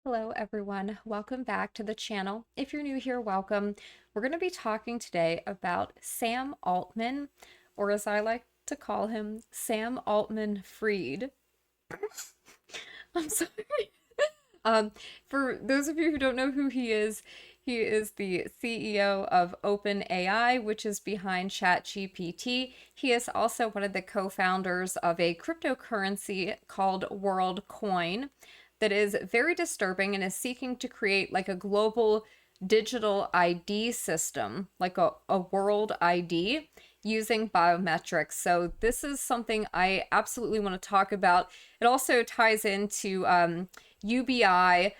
Hello everyone, welcome back to the channel. If you're new here, welcome. We're going to be talking today about Sam Altman, or as I like to call him, Sam Altman Freed. I'm sorry. Um, for those of you who don't know who he is the CEO of OpenAI, which is behind ChatGPT. He is also one of the co-founders of a cryptocurrency called Worldcoin that is very disturbing and is seeking to create like a global digital ID system, like a world ID using biometrics. So this is something I absolutely want to talk about. It also ties into UBI.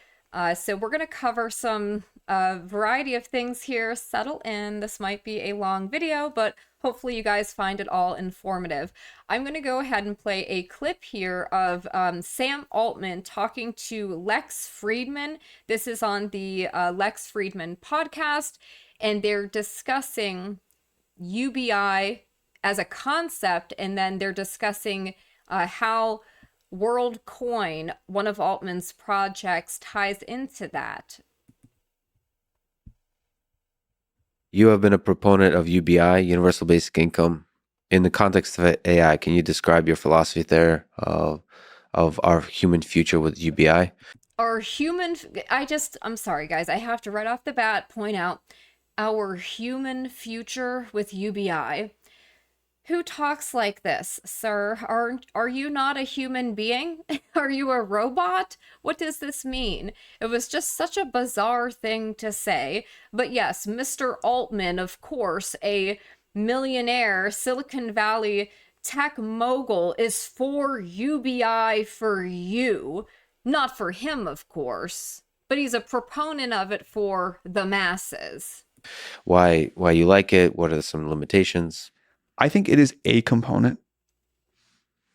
So we're going to cover some variety of things here. Settle in. This might be a long video, but hopefully you guys find it all informative. I'm going to go ahead and play a clip here of Sam Altman talking to Lex Fridman. This is on the Lex Fridman podcast, and they're discussing UBI as a concept, and then they're discussing how Worldcoin, one of Altman's projects, ties into that. You have been a proponent of UBI, universal basic income. In the context of AI, can you describe your philosophy there of our human future with UBI? I'm sorry, guys. I have to right off the bat point out our human future with UBI. Who talks like this, sir? Are you not a human being? Are you a robot? What does this mean? It was just such a bizarre thing to say. But yes, Mr. Altman, of course, a millionaire Silicon Valley tech mogul, is for UBI for you. Not for him, of course, but he's a proponent of it for the masses. Why you like it? What are some limitations? I think it is a component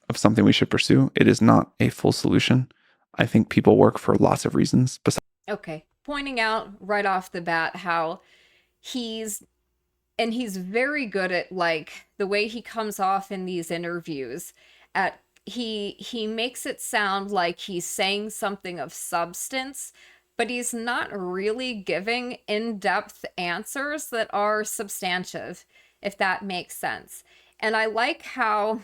of something we should pursue. It is not a full solution. I think people work for lots of reasons. Okay, pointing out right off the bat how he's very good at like the way he comes off in these interviews. He makes it sound like he's saying something of substance, but he's not really giving in-depth answers that are substantive, if that makes sense. And I like how,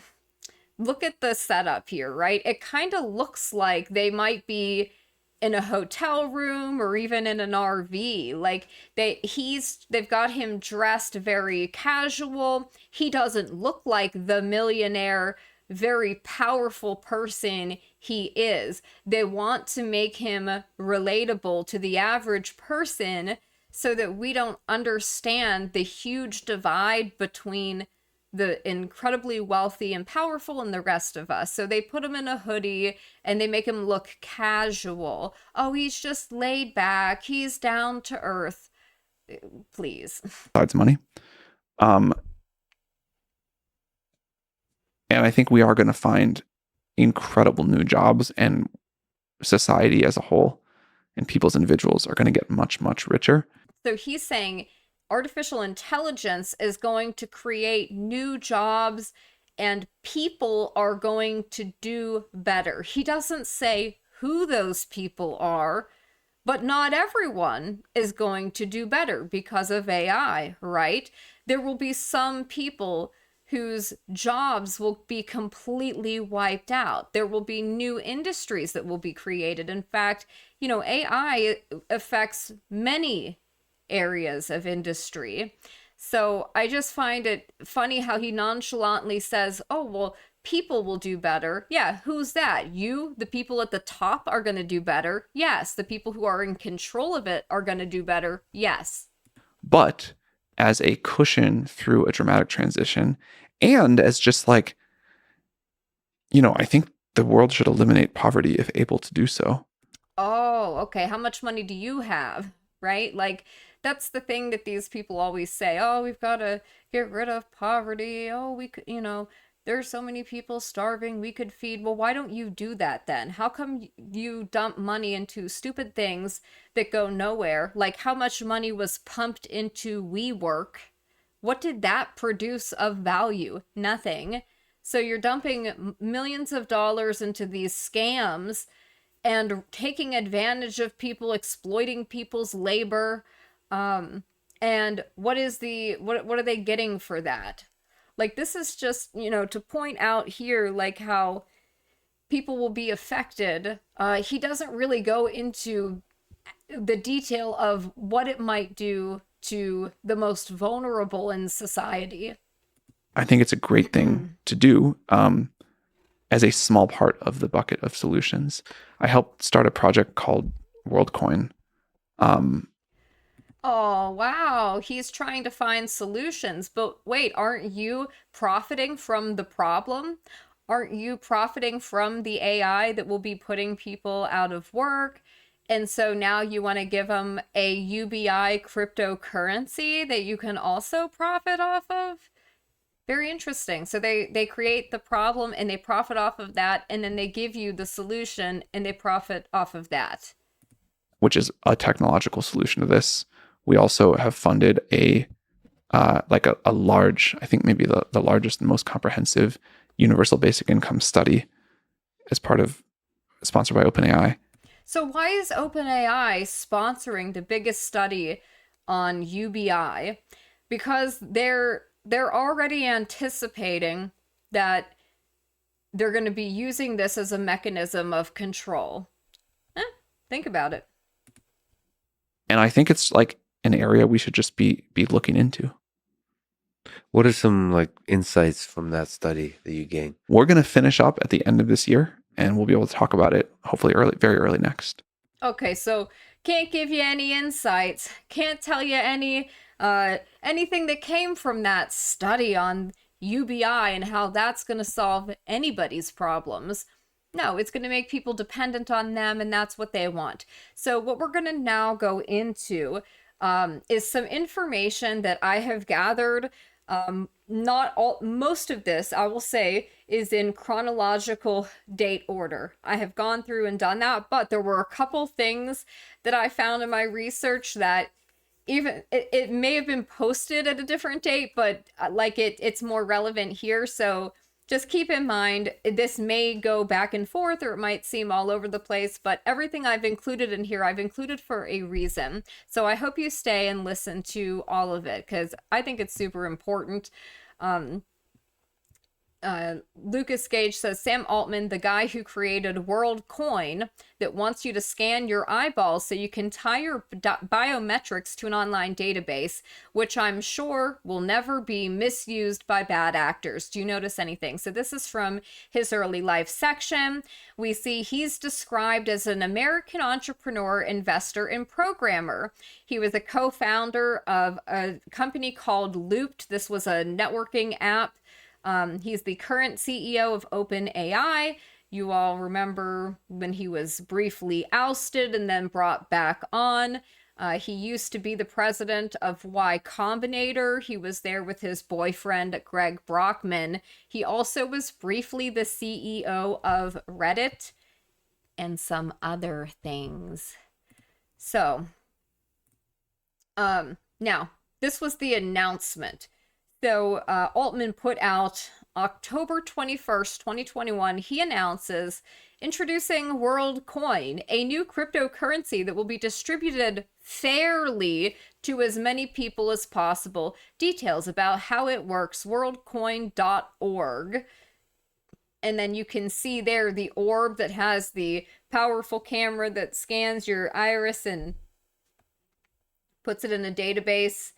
look at the setup here, right? It kind of looks like they might be in a hotel room or even in an RV. Like they've got him dressed very casual. He doesn't look like the millionaire, very powerful person he is. They want to make him relatable to the average person so that we don't understand the huge divide between the incredibly wealthy and powerful and the rest of us. So they put him in a hoodie and they make him look casual. Oh, he's just laid back. He's down to earth. Please. Besides money. And I think we are going to find incredible new jobs, and society as a whole and people's individuals are going to get much, much richer. So he's saying artificial intelligence is going to create new jobs and people are going to do better. He doesn't say who those people are, but not everyone is going to do better because of AI, right? There will be some people whose jobs will be completely wiped out. There will be new industries that will be created. In fact, AI affects many areas of industry. So I just find it funny how he nonchalantly says, oh, well, people will do better. Yeah, who's that? You, the people at the top, are going to do better. Yes, the people who are in control of it are going to do better. Yes. But as a cushion through a dramatic transition, and as just like, I think the world should eliminate poverty if able to do so. Oh, okay. How much money do you have? Right? Like, that's the thing that these people always say. Oh, we've got to get rid of poverty. Oh, we could, there's so many people starving we could feed. Well, why don't you do that then? How come you dump money into stupid things that go nowhere? Like how much money was pumped into WeWork? What did that produce of value? Nothing. So you're dumping millions of dollars into these scams, and taking advantage of people, exploiting people's labor. And what are they getting for that? Like, this is just, to point out here, like, how people will be affected. He doesn't really go into the detail of what it might do to the most vulnerable in society. I think it's a great thing to do as a small part of the bucket of solutions. I helped start a project called Worldcoin. Oh, wow. He's trying to find solutions. But wait, aren't you profiting from the problem? Aren't you profiting from the AI that will be putting people out of work? And so now you want to give them a UBI cryptocurrency that you can also profit off of? Very interesting. So they create the problem and they profit off of that, and then they give you the solution and they profit off of that. Which is a technological solution to this. We also have funded a large, I think maybe the largest and most comprehensive universal basic income study as part of, sponsored by OpenAI. So why is OpenAI sponsoring the biggest study on UBI? Because they're already anticipating that they're going to be using this as a mechanism of control. Think about it. And I think it's like an area we should just be looking into. What are some like insights from that study that you gained? We're going to finish up at the end of this year, and we'll be able to talk about it hopefully very early next. Okay, so can't give you any insights, can't tell you anything that came from that study on UBI and how that's going to solve anybody's problems. No, it's going to make people dependent on them, and that's what they want. So what we're going to now go into is some information that I have gathered. Most of this, I will say, is in chronological date order. I have gone through and done that, but there were a couple things that I found in my research that even it may have been posted at a different date, but it's more relevant here. So just keep in mind, this may go back and forth, or it might seem all over the place, but everything I've included in here, I've included for a reason. So I hope you stay and listen to all of it, because I think it's super important. Lucas Gage says, Sam Altman, the guy who created Worldcoin that wants you to scan your eyeballs so you can tie your biometrics to an online database, which I'm sure will never be misused by bad actors. Do you notice anything? So this is from his early life section. We see he's described as an American entrepreneur, investor, and programmer. He was a co-founder of a company called Looped. This was a networking app. He's the current CEO of OpenAI. You all remember when he was briefly ousted and then brought back on. He used to be the president of Y Combinator. He was there with his boyfriend, Greg Brockman. He also was briefly the CEO of Reddit and some other things. So, now, this was the announcement. So Altman put out October 21st, 2021, he announces introducing Worldcoin, a new cryptocurrency that will be distributed fairly to as many people as possible. Details about how it works, worldcoin.org. And then you can see there the orb that has the powerful camera that scans your iris and puts it in a database.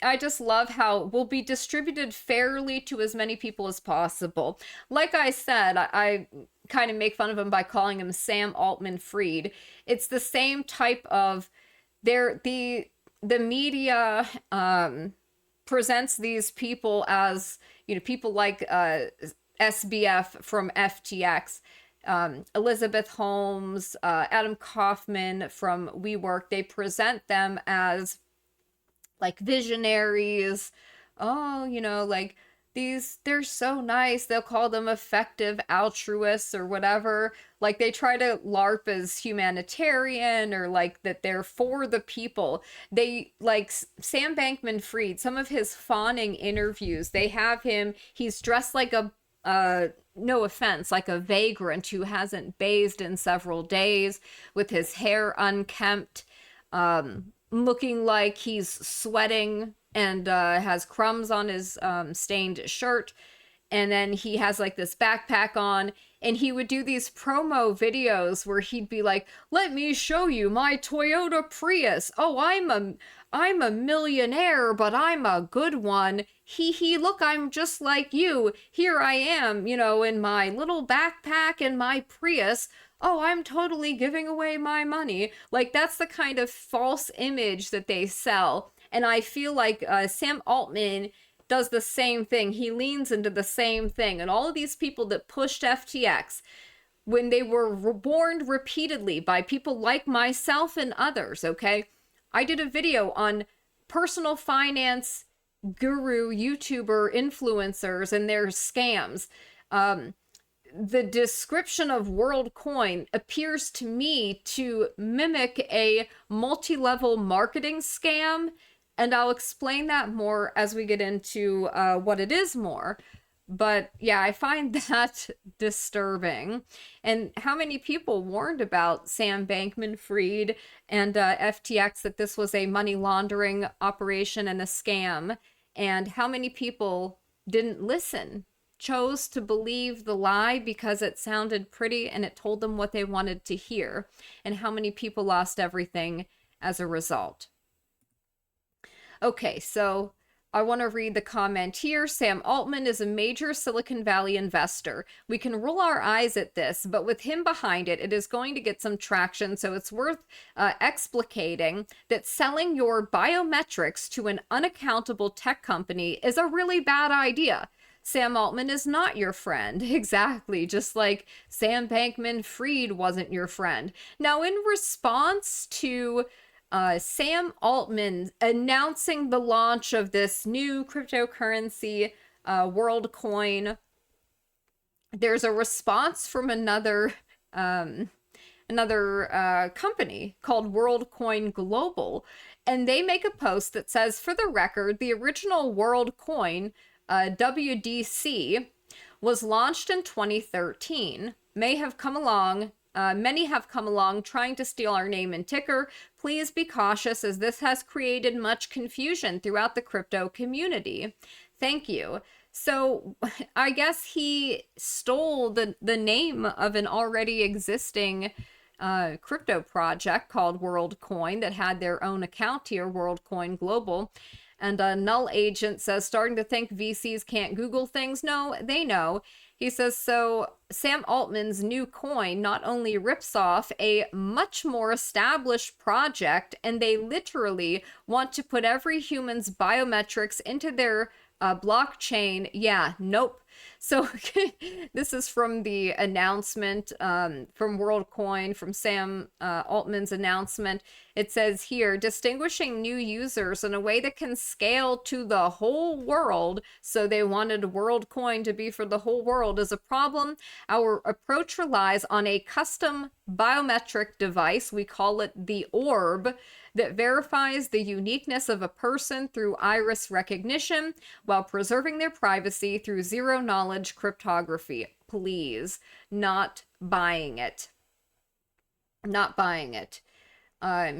I just love how it will be distributed fairly to as many people as possible. Like I said, I kind of make fun of him by calling him Sam Altman Freed. It's the same type of the media presents these people as, people like SBF from FTX, Elizabeth Holmes, Adam Kaufman from WeWork. They present them as like visionaries. Oh, they're so nice. They'll call them effective altruists or whatever. Like they try to LARP as humanitarian, or like that they're for the people. They like Sam Bankman-Fried, some of his fawning interviews, they have him, he's dressed like a no offense, like a vagrant who hasn't bathed in several days, with his hair unkempt, looking like he's sweating and has crumbs on his stained shirt. And then he has like this backpack on, and he would do these promo videos where he'd be like, let me show you my Toyota Prius. Oh, I'm a millionaire, but I'm a good one. Hee, look, I'm just like you. Here I am, in my little backpack and my Prius. Oh, I'm totally giving away my money. Like, that's the kind of false image that they sell. And I feel like Sam Altman does the same thing. He leans into the same thing. And all of these people that pushed FTX, when they were warned repeatedly by people like myself and others, okay? I did a video on personal finance guru, YouTuber, influencers, and their scams. The description of Worldcoin appears to me to mimic a multi-level marketing scam, and I'll explain that more as we get into what it is more. But yeah, I find that disturbing. And how many people warned about Sam Bankman-Fried and FTX, that this was a money laundering operation and a scam? And how many people didn't listen, chose to believe the lie because it sounded pretty and it told them what they wanted to hear? And how many people lost everything as a result? Okay, so I want to read the comment here. Sam Altman is a major Silicon Valley investor. We can roll our eyes at this, but with him behind it, it is going to get some traction, so it's worth explicating that selling your biometrics to an unaccountable tech company is a really bad idea. Sam Altman is not your friend. Exactly, just like Sam Bankman-Fried wasn't your friend. Now, in response to Sam Altman announcing the launch of this new cryptocurrency, Worldcoin, there's a response from another company called Worldcoin Global, and they make a post that says, for the record, the original Worldcoin, WDC, was launched in 2013. Many have come along trying to steal our name and ticker. Please be cautious, as this has created much confusion throughout the crypto community. Thank you. So I guess he stole the name of an already existing crypto project called Worldcoin that had their own account here, Worldcoin Global. And a Null Agent says, starting to think VCs can't Google things. No, they know. He says, so Sam Altman's new coin not only rips off a much more established project, and they literally want to put every human's biometrics into their blockchain. Yeah, nope. So this is from the announcement from Worldcoin, from Sam Altman's announcement. It says here, distinguishing new users in a way that can scale to the whole world. So they wanted Worldcoin to be for the whole world is a problem. Our approach relies on a custom biometric device. We call it the orb, that verifies the uniqueness of a person through iris recognition while preserving their privacy through zero-knowledge cryptography. Please, not buying it. Not buying it.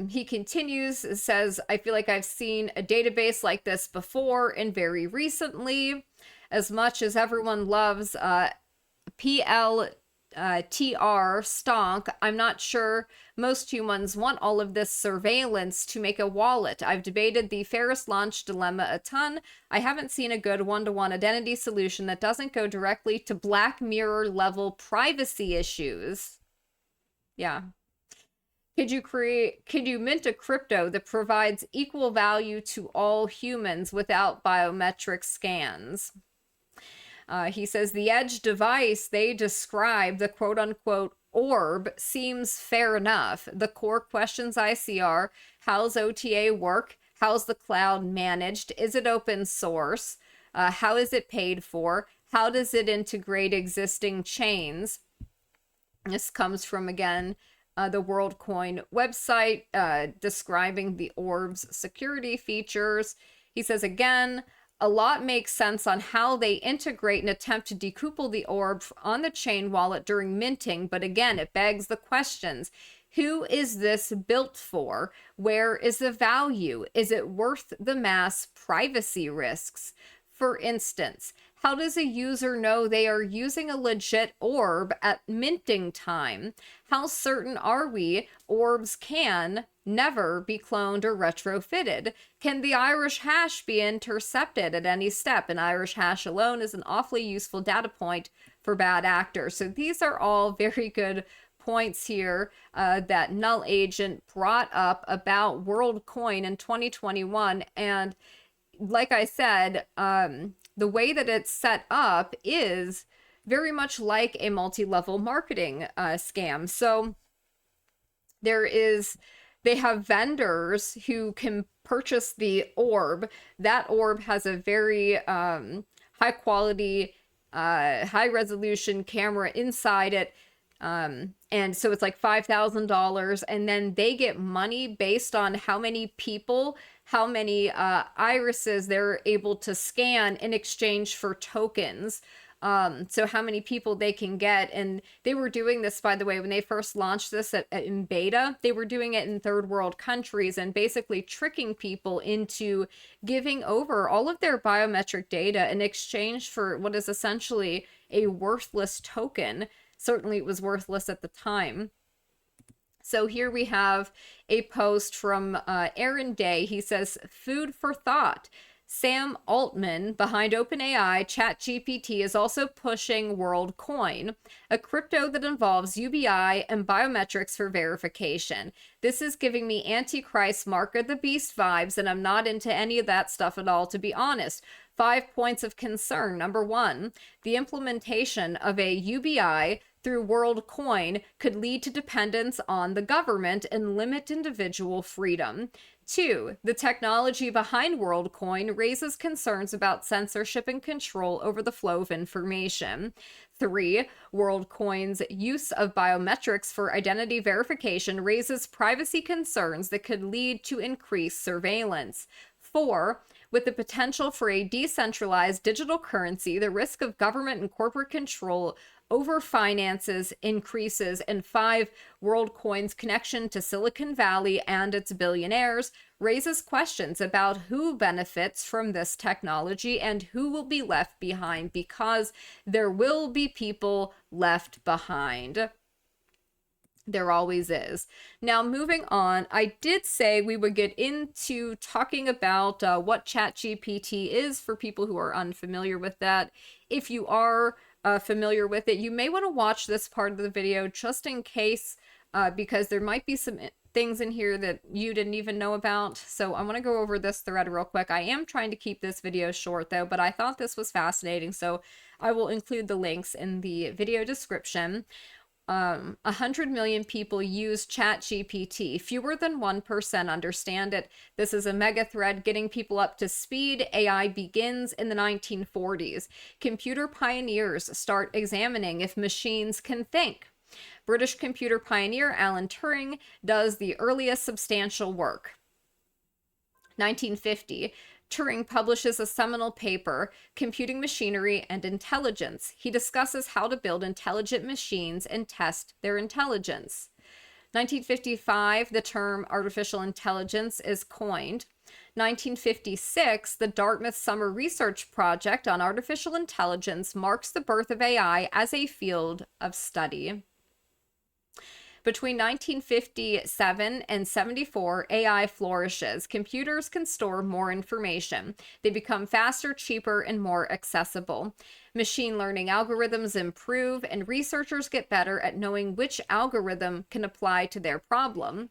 He continues, says, I feel like I've seen a database like this before and very recently. As much as everyone loves PLTR stonk, I'm not sure most humans want all of this surveillance to make a wallet. I've debated the Ferris launch dilemma a ton. I haven't seen a good one-to-one identity solution that doesn't go directly to Black Mirror level privacy issues. Yeah. Could you mint a crypto that provides equal value to all humans without biometric scans? He says the edge device they describe, the quote-unquote orb, seems fair enough. The core questions I see are, how's OTA work? How's the cloud managed? Is it open source? How is it paid for? How does it integrate existing chains? This comes from, again, the Worldcoin website describing the orb's security features. He says, again, a lot makes sense on how they integrate and attempt to decouple the orb on the chain wallet during minting. But again, it begs the questions. Who is this built for? Where is the value? Is it worth the mass privacy risks? For instance, how does a user know they are using a legit orb at minting time? How certain are we orbs can never be cloned or retrofitted? Can the Irish hash be intercepted at any step? An Irish hash alone is an awfully useful data point for bad actors. So these are all very good points here that Null Agent brought up about Worldcoin in 2021. And like I said, the way that it's set up is very much like a multi-level marketing scam. So they have vendors who can purchase the orb. That orb has a very high quality, high resolution camera inside it. And so it's like $5,000, and then they get money based on how many people, how many irises they're able to scan in exchange for tokens. So how many people they can get. And they were doing this, by the way, when they first launched this in beta, they were doing it in third world countries and basically tricking people into giving over all of their biometric data in exchange for what is essentially a worthless token. Certainly it was worthless at the time. So here we have a post from Aaron Day. He says, food for thought. Sam Altman, behind OpenAI, ChatGPT, is also pushing Worldcoin, a crypto that involves UBI and biometrics for verification. This is giving me Antichrist Mark of the Beast vibes, and I'm not into any of that stuff at all, to be honest. 5 points of concern. Number 1, the implementation of a UBI through Worldcoin could lead to dependence on the government and limit individual freedom. 2, the technology behind Worldcoin raises concerns about censorship and control over the flow of information. 3, Worldcoin's use of biometrics for identity verification raises privacy concerns that could lead to increased surveillance. 4, with the potential for a decentralized digital currency, the risk of government and corporate control over finances increases. And 5, Worldcoin's connection to Silicon Valley and its billionaires raises questions about who benefits from this technology and who will be left behind, because there will be people left behind. There always is. Now, moving on, I did say we would get into talking about what ChatGPT is for people who are unfamiliar with that. If you are familiar with it, you may want to watch this part of the video just in case, because there might be some things in here that you didn't even know about. So I want to go over this thread real quick. I am trying to keep this video short though, but I thought this was fascinating, so I will include the links in the video description. 100 million people use ChatGPT. Fewer than 1% understand it. This is a mega thread getting people up to speed. AI begins in the 1940s. Computer pioneers start examining if machines can think. British computer pioneer Alan Turing does the earliest substantial work. 1950. Turing publishes a seminal paper, Computing Machinery and Intelligence. He discusses how to build intelligent machines and test their intelligence. 1955, the term artificial intelligence is coined. 1956, the Dartmouth Summer Research Project on Artificial Intelligence marks the birth of AI as a field of study. Between 1957 and 74, AI flourishes. Computers can store more information. They become faster, cheaper, and more accessible. Machine learning algorithms improve, and researchers get better at knowing which algorithm can apply to their problem.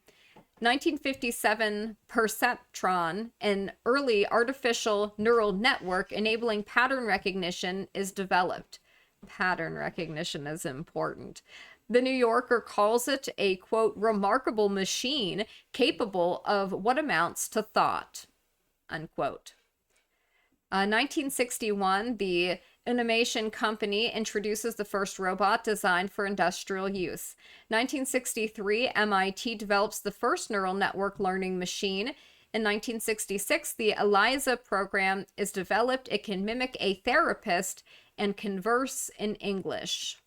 1957, perceptron, an early artificial neural network enabling pattern recognition, is developed. Pattern recognition is important. The New Yorker calls it a, quote, remarkable machine capable of what amounts to thought, unquote. 1961, the Animation Company introduces the first robot designed for industrial use. 1963, MIT develops the first neural network learning machine. In 1966, the ELIZA program is developed. It can mimic a therapist and converse in English.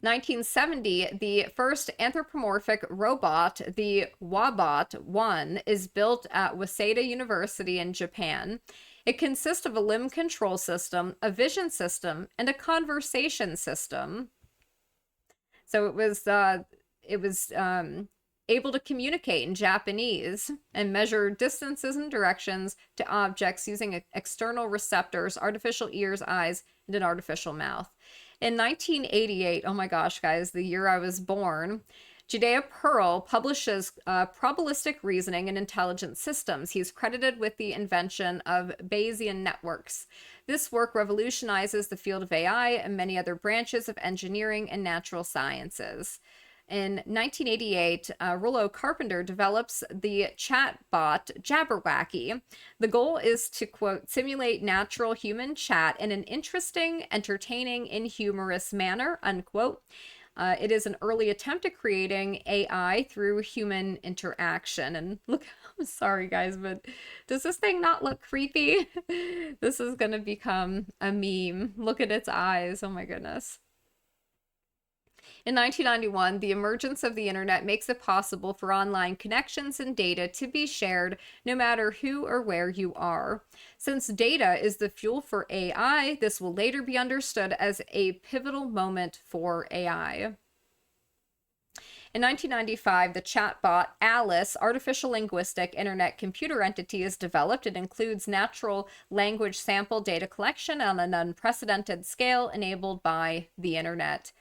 1970, the first anthropomorphic robot, the Wabot 1, is built at Waseda University in Japan. It consists of a limb control system, a vision system, and a conversation system. So it was able to communicate in Japanese and measure distances and directions to objects using external receptors, artificial ears, eyes, and an artificial mouth. In 1988, oh my gosh, guys, the year I was born, Judea Pearl publishes probabilistic reasoning in intelligent systems. He's credited with the invention of Bayesian networks. This work revolutionizes the field of AI and many other branches of engineering and natural sciences. In 1988, Rollo Carpenter develops the chatbot Jabberwacky. The goal is to, quote, simulate natural human chat in an interesting, entertaining, and humorous manner, unquote. It is an early attempt at creating AI through human interaction. And look, I'm sorry, guys, but does this thing not look creepy? This is going to become a meme. Look at its eyes. Oh my goodness. In 1991, the emergence of the internet makes it possible for online connections and data to be shared no matter who or where you are. Since data is the fuel for AI, this will later be understood as a pivotal moment for AI. In 1995, the chatbot Alice, artificial linguistic internet computer entity, is developed. It includes natural language sample data collection on an unprecedented scale enabled by the internet.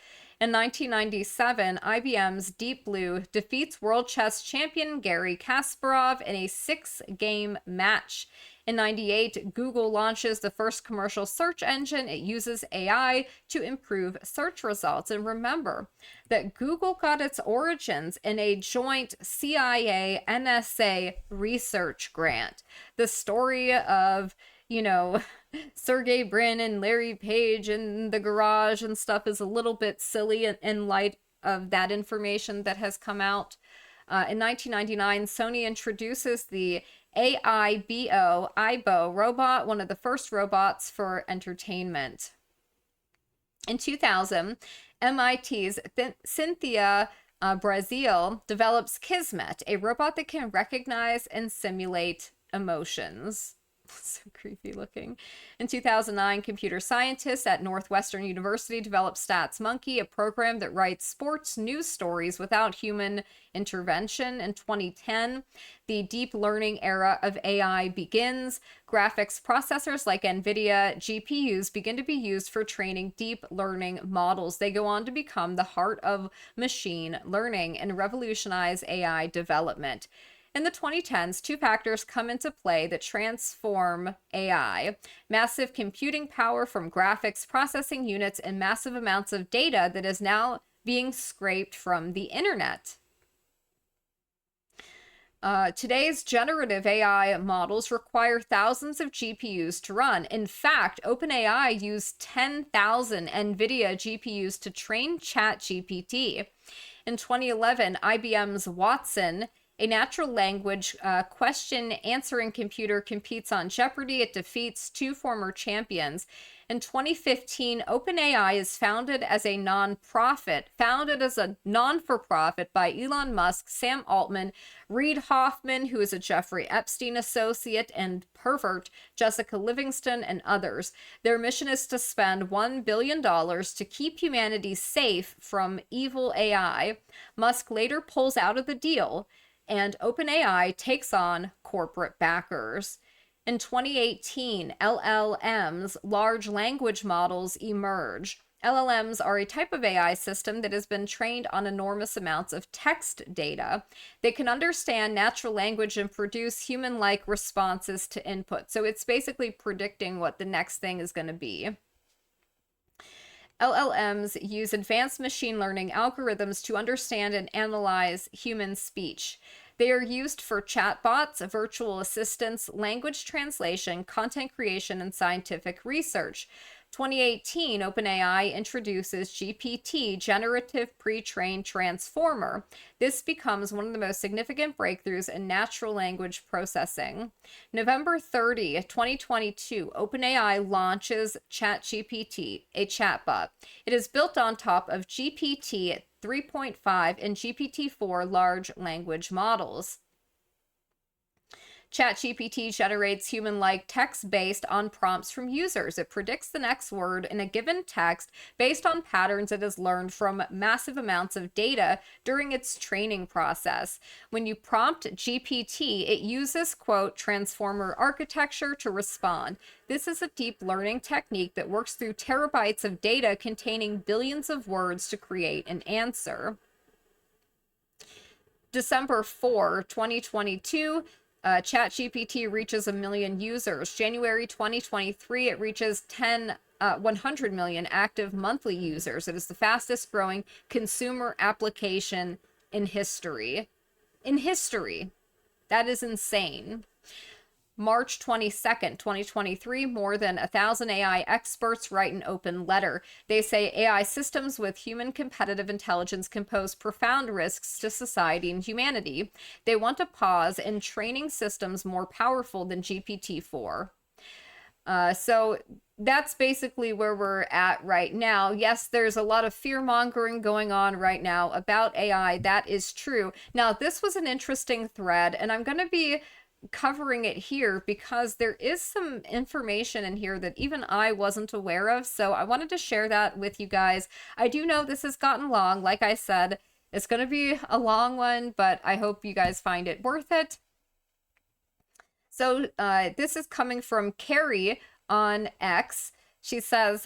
In 1997, IBM's Deep Blue defeats world chess champion Garry Kasparov in a 6-game match. In 98, Google launches the first commercial search engine. It uses AI to improve search results. And remember that Google got its origins in a joint CIA-NSA research grant. The story of, Sergey Brin and Larry Page in the garage and stuff is a little bit silly in light of that information that has come out. In 1999, Sony introduces the AIBO robot, one of the first robots for entertainment. In 2000, MIT's Cynthia Brazil develops Kismet, a robot that can recognize and simulate emotions. So creepy looking. In 2009, computer scientists at Northwestern University developed StatsMonkey, a program that writes sports news stories without human intervention. In 2010, the deep learning era of AI begins. Graphics processors like NVIDIA GPUs begin to be used for training deep learning models. They go on to become the heart of machine learning and revolutionize AI development. In the 2010s, two factors come into play that transform AI: massive computing power from graphics processing units and massive amounts of data that is now being scraped from the internet. Today's generative AI models require thousands of GPUs to run. In fact, OpenAI used 10,000 NVIDIA GPUs to train ChatGPT. In 2011, IBM's Watson, a natural language question answering computer, competes on Jeopardy! It defeats two former champions. In 2015, OpenAI is founded as a non-for-profit by Elon Musk, Sam Altman, Reid Hoffman, who is a Jeffrey Epstein associate, and pervert Jessica Livingston, and others. Their mission is to spend $1 billion to keep humanity safe from evil AI. Musk later pulls out of the deal, and OpenAI takes on corporate backers. In 2018, LLMs, large language models, emerge. LLMs are a type of AI system that has been trained on enormous amounts of text data. They can understand natural language and produce human-like responses to input. So it's basically predicting what the next thing is going to be. LLMs use advanced machine learning algorithms to understand and analyze human speech. They are used for chatbots, virtual assistants, language translation, content creation, and scientific research. 2018, OpenAI introduces GPT, Generative Pre-trained Transformer. This becomes one of the most significant breakthroughs in natural language processing. November 30, 2022, OpenAI launches ChatGPT, a chatbot. It is built on top of GPT 3.5 and GPT-4 large language models. ChatGPT generates human-like text based on prompts from users. It predicts the next word in a given text based on patterns it has learned from massive amounts of data during its training process. When you prompt GPT, it uses, quote, transformer architecture to respond. This is a deep learning technique that works through terabytes of data containing billions of words to create an answer. December 4, 2022, ChatGPT reaches 1 million users. January 2023, it reaches 100 million active monthly users. It is the fastest growing consumer application in history. In history. That is insane. March 22nd, 2023, more than 1,000 AI experts write an open letter. They say AI systems with human competitive intelligence can pose profound risks to society and humanity. They want a pause in training systems more powerful than GPT-4. So that's basically where we're at right now. Yes, there's a lot of fear-mongering going on right now about AI. That is true. Now, this was an interesting thread, and I'm going to be covering it here because there is some information in here that even I wasn't aware of. So I wanted to share that with you guys. I do know this has gotten long. Like I said, it's going to be a long one, but I hope you guys find it worth it. So this is coming from Carrie on X. She says,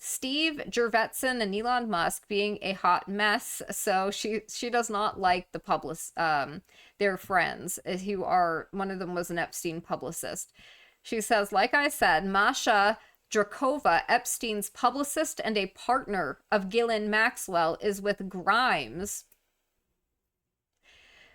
Steve Jurvetson and Elon Musk being a hot mess. So she does not like the their friends who are, one of them was an Epstein publicist. She says, like I said, Masha Drakova, Epstein's publicist and a partner of Ghislaine Maxwell, is with Grimes.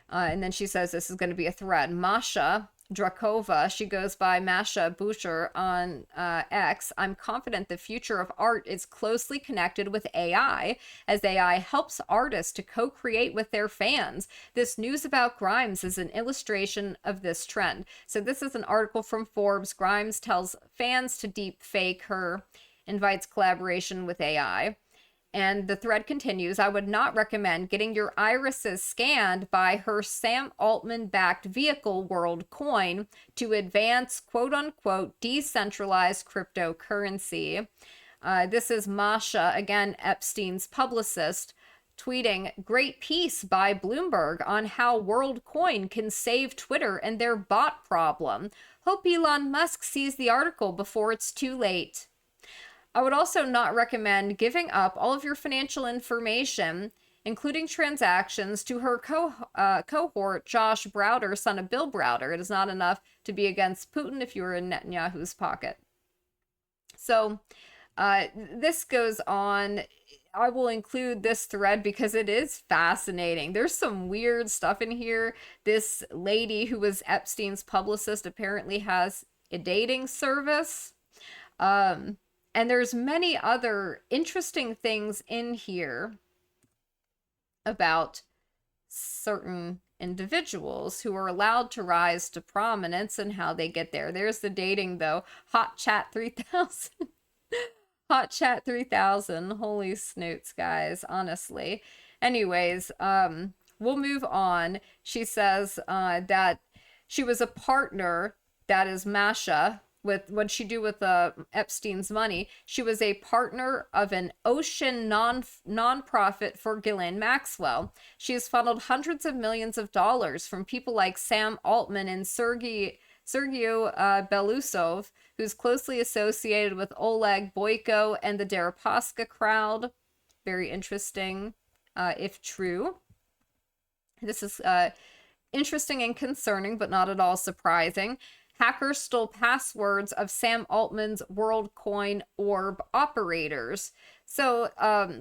And then she says this is going to be a thread. Masha Drakova, she goes by Masha Boucher on X. I'm confident the future of art is closely connected with AI, as AI helps artists to co-create with their fans. This news about Grimes is an illustration of this trend. So this is an article from Forbes. Grimes tells fans to deep fake her, invites collaboration with AI. And the thread continues, I would not recommend getting your irises scanned by her Sam Altman-backed vehicle Worldcoin to advance quote-unquote decentralized cryptocurrency. This is Masha, again, Epstein's publicist, tweeting, great piece by Bloomberg on how Worldcoin can save Twitter and their bot problem. Hope Elon Musk sees the article before it's too late. I would also not recommend giving up all of your financial information, including transactions, to her cohort, Josh Browder, son of Bill Browder. It is not enough to be against Putin if you are in Netanyahu's pocket. So this goes on. I will include this thread because it is fascinating. There's some weird stuff in here. This lady who was Epstein's publicist apparently has a dating service. And there's many other interesting things in here about certain individuals who are allowed to rise to prominence and how they get there. There's the dating, though. Hot Chat 3000. Hot Chat 3000. Holy snoots, guys, honestly. Anyways, we'll move on. She says that she was a partner, that is Masha, with what'd she do with Epstein's money. She was a partner of an ocean non-profit for Ghislaine Maxwell. She has funneled hundreds of millions of dollars from people like Sam Altman and Sergio Belousov, who's closely associated with Oleg Boyko and the Deripaska crowd. Very interesting, if true. This is interesting and concerning, but not at all surprising. Hackers stole passwords of Sam Altman's Worldcoin orb operators. So,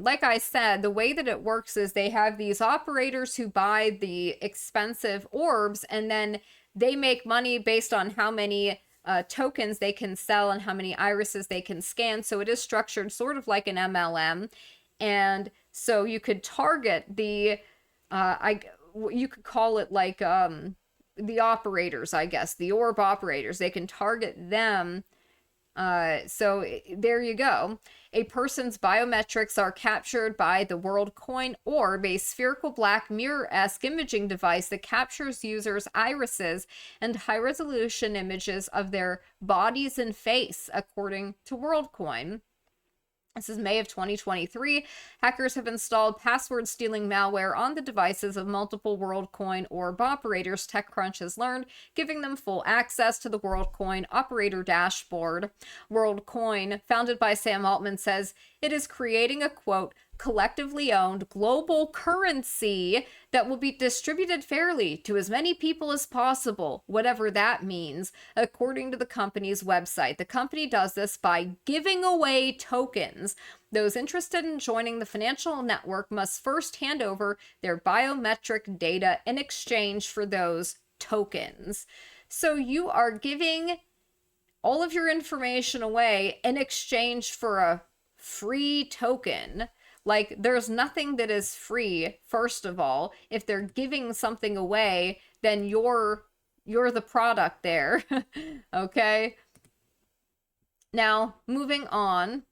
like I said, the way that it works is they have these operators who buy the expensive orbs, and then they make money based on how many tokens they can sell and how many irises they can scan. So it is structured sort of like an MLM. And so you could target the, you could call it like the operators, I guess, the orb operators. They can target them. So there you go. A person's biometrics are captured by the Worldcoin orb, a spherical black mirror-esque imaging device that captures users' irises and high-resolution images of their bodies and face, according to Worldcoin. This is May of 2023. Hackers have installed password-stealing malware on the devices of multiple Worldcoin orb operators, TechCrunch has learned, giving them full access to the Worldcoin operator dashboard. Worldcoin, founded by Sam Altman, says it is creating a, quote, collectively owned global currency that will be distributed fairly to as many people as possible, whatever that means, according to the company's website. The company does this by giving away tokens. Those interested in joining the financial network must first hand over their biometric data in exchange for those tokens. So you are giving all of your information away in exchange for a free token. Like, there's nothing that is free, first of all. If they're giving something away, then you're the product there. Okay? Now, moving on.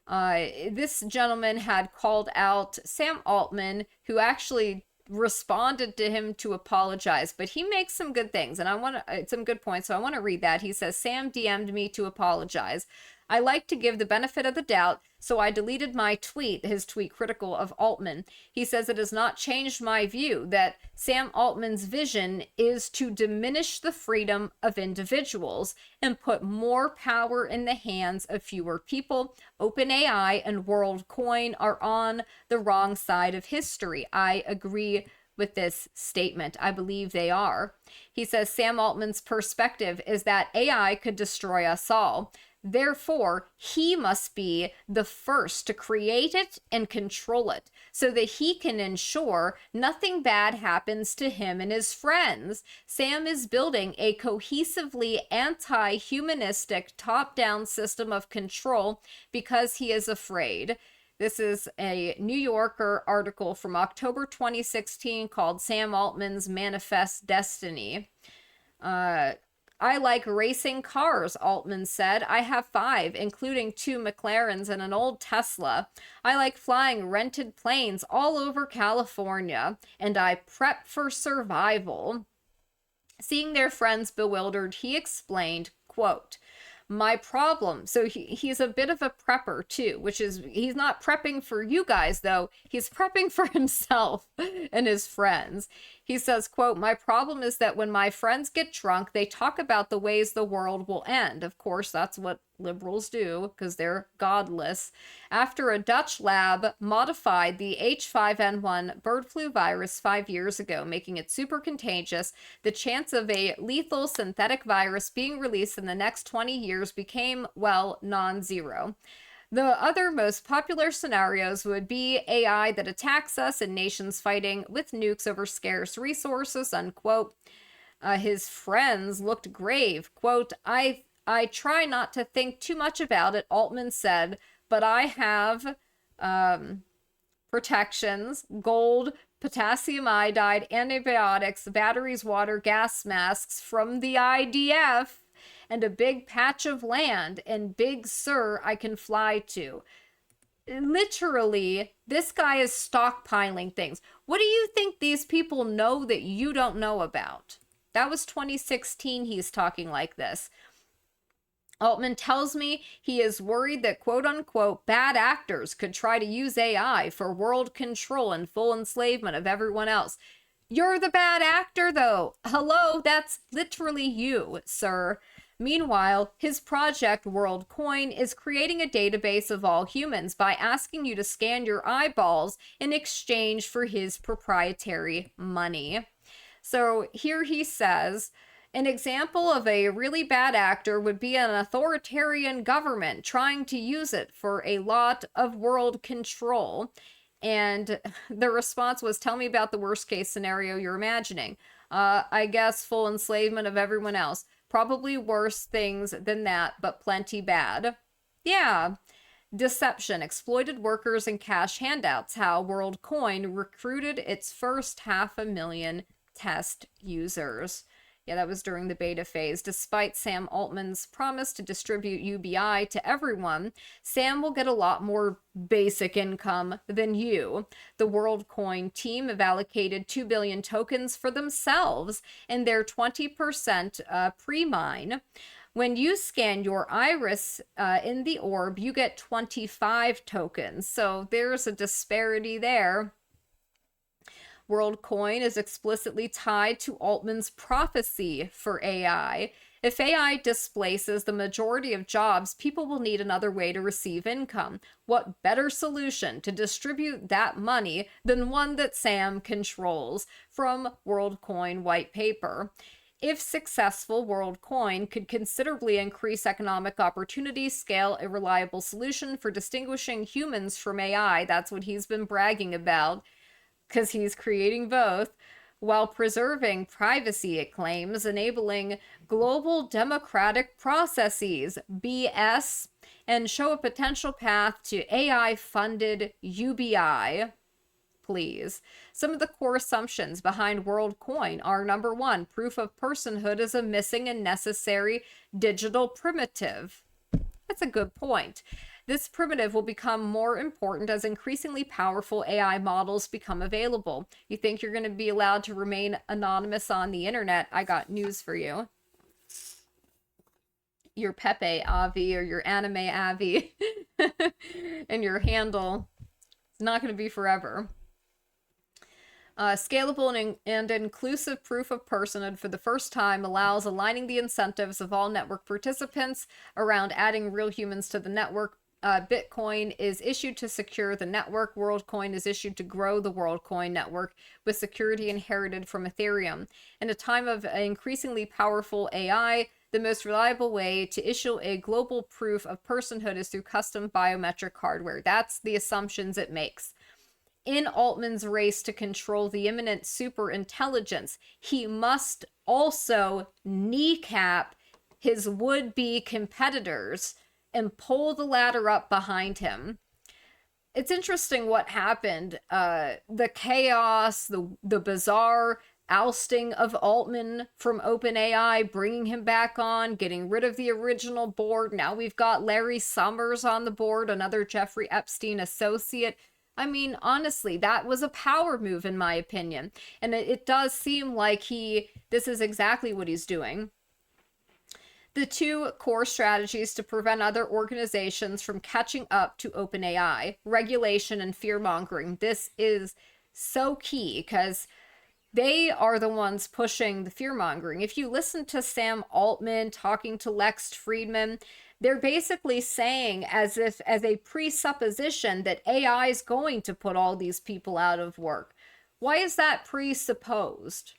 This gentleman had called out Sam Altman, who actually responded to him to apologize, but he makes some good things, and I want to some good points, so I want to read that. He says, Sam DM'd me to apologize. I like to give the benefit of the doubt, so I deleted my tweet, his tweet critical of Altman. He says it has not changed my view that Sam Altman's vision is to diminish the freedom of individuals and put more power in the hands of fewer people. OpenAI and Worldcoin are on the wrong side of history. I agree with this statement. I believe they are. He says Sam Altman's perspective is that AI could destroy us all. Therefore, he must be the first to create it and control it so that he can ensure nothing bad happens to him and his friends. Sam is building a cohesively anti-humanistic top-down system of control because he is afraid. This is a New Yorker article from October 2016 called Sam Altman's Manifest Destiny. I like racing cars, Altman said. I have 5, including 2 McLarens and an old Tesla. I like flying rented planes all over California, and I prep for survival. Seeing their friends bewildered, he explained, quote, my problem, so he's a bit of a prepper too, which is, he's not prepping for you guys though, he's prepping for himself and his friends. He says, quote, my problem is that when my friends get drunk, they talk about the ways the world will end. Of course, that's what liberals do because they're godless. After a Dutch lab modified the H5N1 bird flu virus 5 years ago, making it super contagious, the chance of a lethal synthetic virus being released in the next 20 years became, well, non-zero. The other most popular scenarios would be AI that attacks us and nations fighting with nukes over scarce resources, unquote. His friends looked grave. Quote, I try not to think too much about it, Altman said, but I have protections, gold, potassium iodide, antibiotics, batteries, water, gas masks from the IDF, and a big patch of land and Big Sur I can fly to. Literally, this guy is stockpiling things. What do you think these people know that you don't know about? That was 2016 he's talking like this. Altman tells me he is worried that quote-unquote bad actors could try to use AI for world control and full enslavement of everyone else. You're the bad actor, though. Hello, that's literally you, sir. Meanwhile, his project, Worldcoin, is creating a database of all humans by asking you to scan your eyeballs in exchange for his proprietary money. So here he says, an example of a really bad actor would be an authoritarian government trying to use it for a lot of world control. And the response was, tell me about the worst case scenario you're imagining. I guess full enslavement of everyone else. Probably worse things than that, but plenty bad. Yeah. Deception, exploited workers and cash handouts. How Worldcoin recruited its first 500,000 test users. Yeah, that was during the beta phase. Despite Sam Altman's promise to distribute UBI to everyone, Sam will get a lot more basic income than you. The Worldcoin team have allocated 2 billion tokens for themselves in their 20% pre-mine. When you scan your iris in the orb, you get 25 tokens. So there's a disparity there. Worldcoin is explicitly tied to Altman's prophecy for AI. If AI displaces the majority of jobs, people will need another way to receive income. What better solution to distribute that money than one that Sam controls? From Worldcoin white paper. If successful, Worldcoin could considerably increase economic opportunity, scale a reliable solution for distinguishing humans from AI. That's what he's been bragging about, because he's creating both, while preserving privacy, it claims, enabling global democratic processes, BS, and show a potential path to AI-funded UBI. Please. Some of the core assumptions behind Worldcoin are: number one, proof of personhood is a missing and necessary digital primitive. That's a good point. This primitive will become more important as increasingly powerful AI models become available. You think you're going to be allowed to remain anonymous on the internet? I got news for you. Your Pepe Avi or your Anime Avi and your handle is not going to be forever. Scalable and inclusive proof of personhood for the first time allows aligning the incentives of all network participants around adding real humans to the network. Bitcoin is issued to secure the network. Worldcoin is issued to grow the Worldcoin network with security inherited from Ethereum. In a time of increasingly powerful AI, the most reliable way to issue a global proof of personhood is through custom biometric hardware. That's the assumptions it makes. In Altman's race to control the imminent superintelligence, he must also kneecap his would-be competitors and pull the ladder up behind him. It's interesting what happened. The chaos, the bizarre ousting of Altman from OpenAI, bringing him back on, getting rid of the original board. Now we've got Larry Summers on the board, another Jeffrey Epstein associate. I mean, honestly, that was a power move in my opinion. And it does seem like this is exactly what he's doing. The two core strategies to prevent other organizations from catching up to OpenAI: regulation and fear-mongering. This is so key because they are the ones pushing the fear-mongering. If you listen to Sam Altman talking to Lex Friedman, they're basically saying, as a presupposition, that AI is going to put all these people out of work. Why is that presupposed?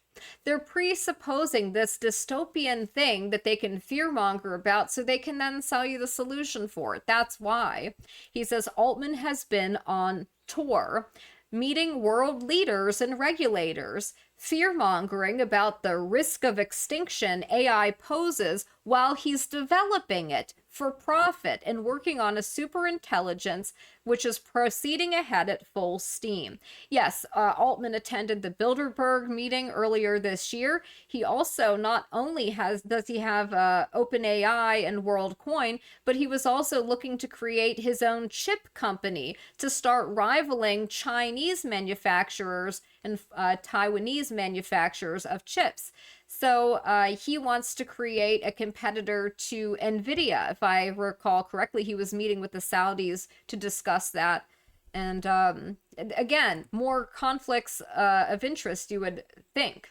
They're presupposing this dystopian thing that they can fearmonger about so they can then sell you the solution for it. That's why. He says Altman has been on tour, meeting world leaders and regulators, fear-mongering about the risk of extinction AI poses while he's developing it for profit and working on a superintelligence which is proceeding ahead at full steam. Yes, Altman attended the Bilderberg meeting earlier this year. He also not only does he have OpenAI and Worldcoin, but he was also looking to create his own chip company to start rivaling Chinese manufacturers and Taiwanese manufacturers of chips. So he wants to create a competitor to NVIDIA. If I recall correctly, he was meeting with the Saudis to discuss that. And again, more conflicts of interest, you would think,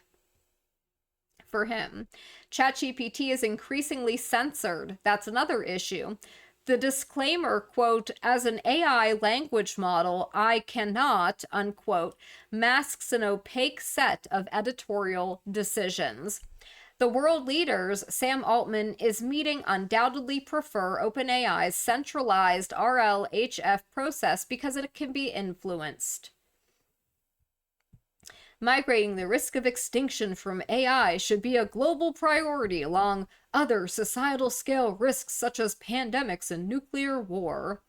for him. ChatGPT is increasingly censored. That's another issue. The disclaimer, quote, as an AI language model, I cannot, unquote, masks an opaque set of editorial decisions. The world leaders Sam Altman is meeting undoubtedly prefer OpenAI's centralized RLHF process because it can be influenced. Migrating the risk of extinction from AI should be a global priority along other societal scale risks such as pandemics and nuclear war.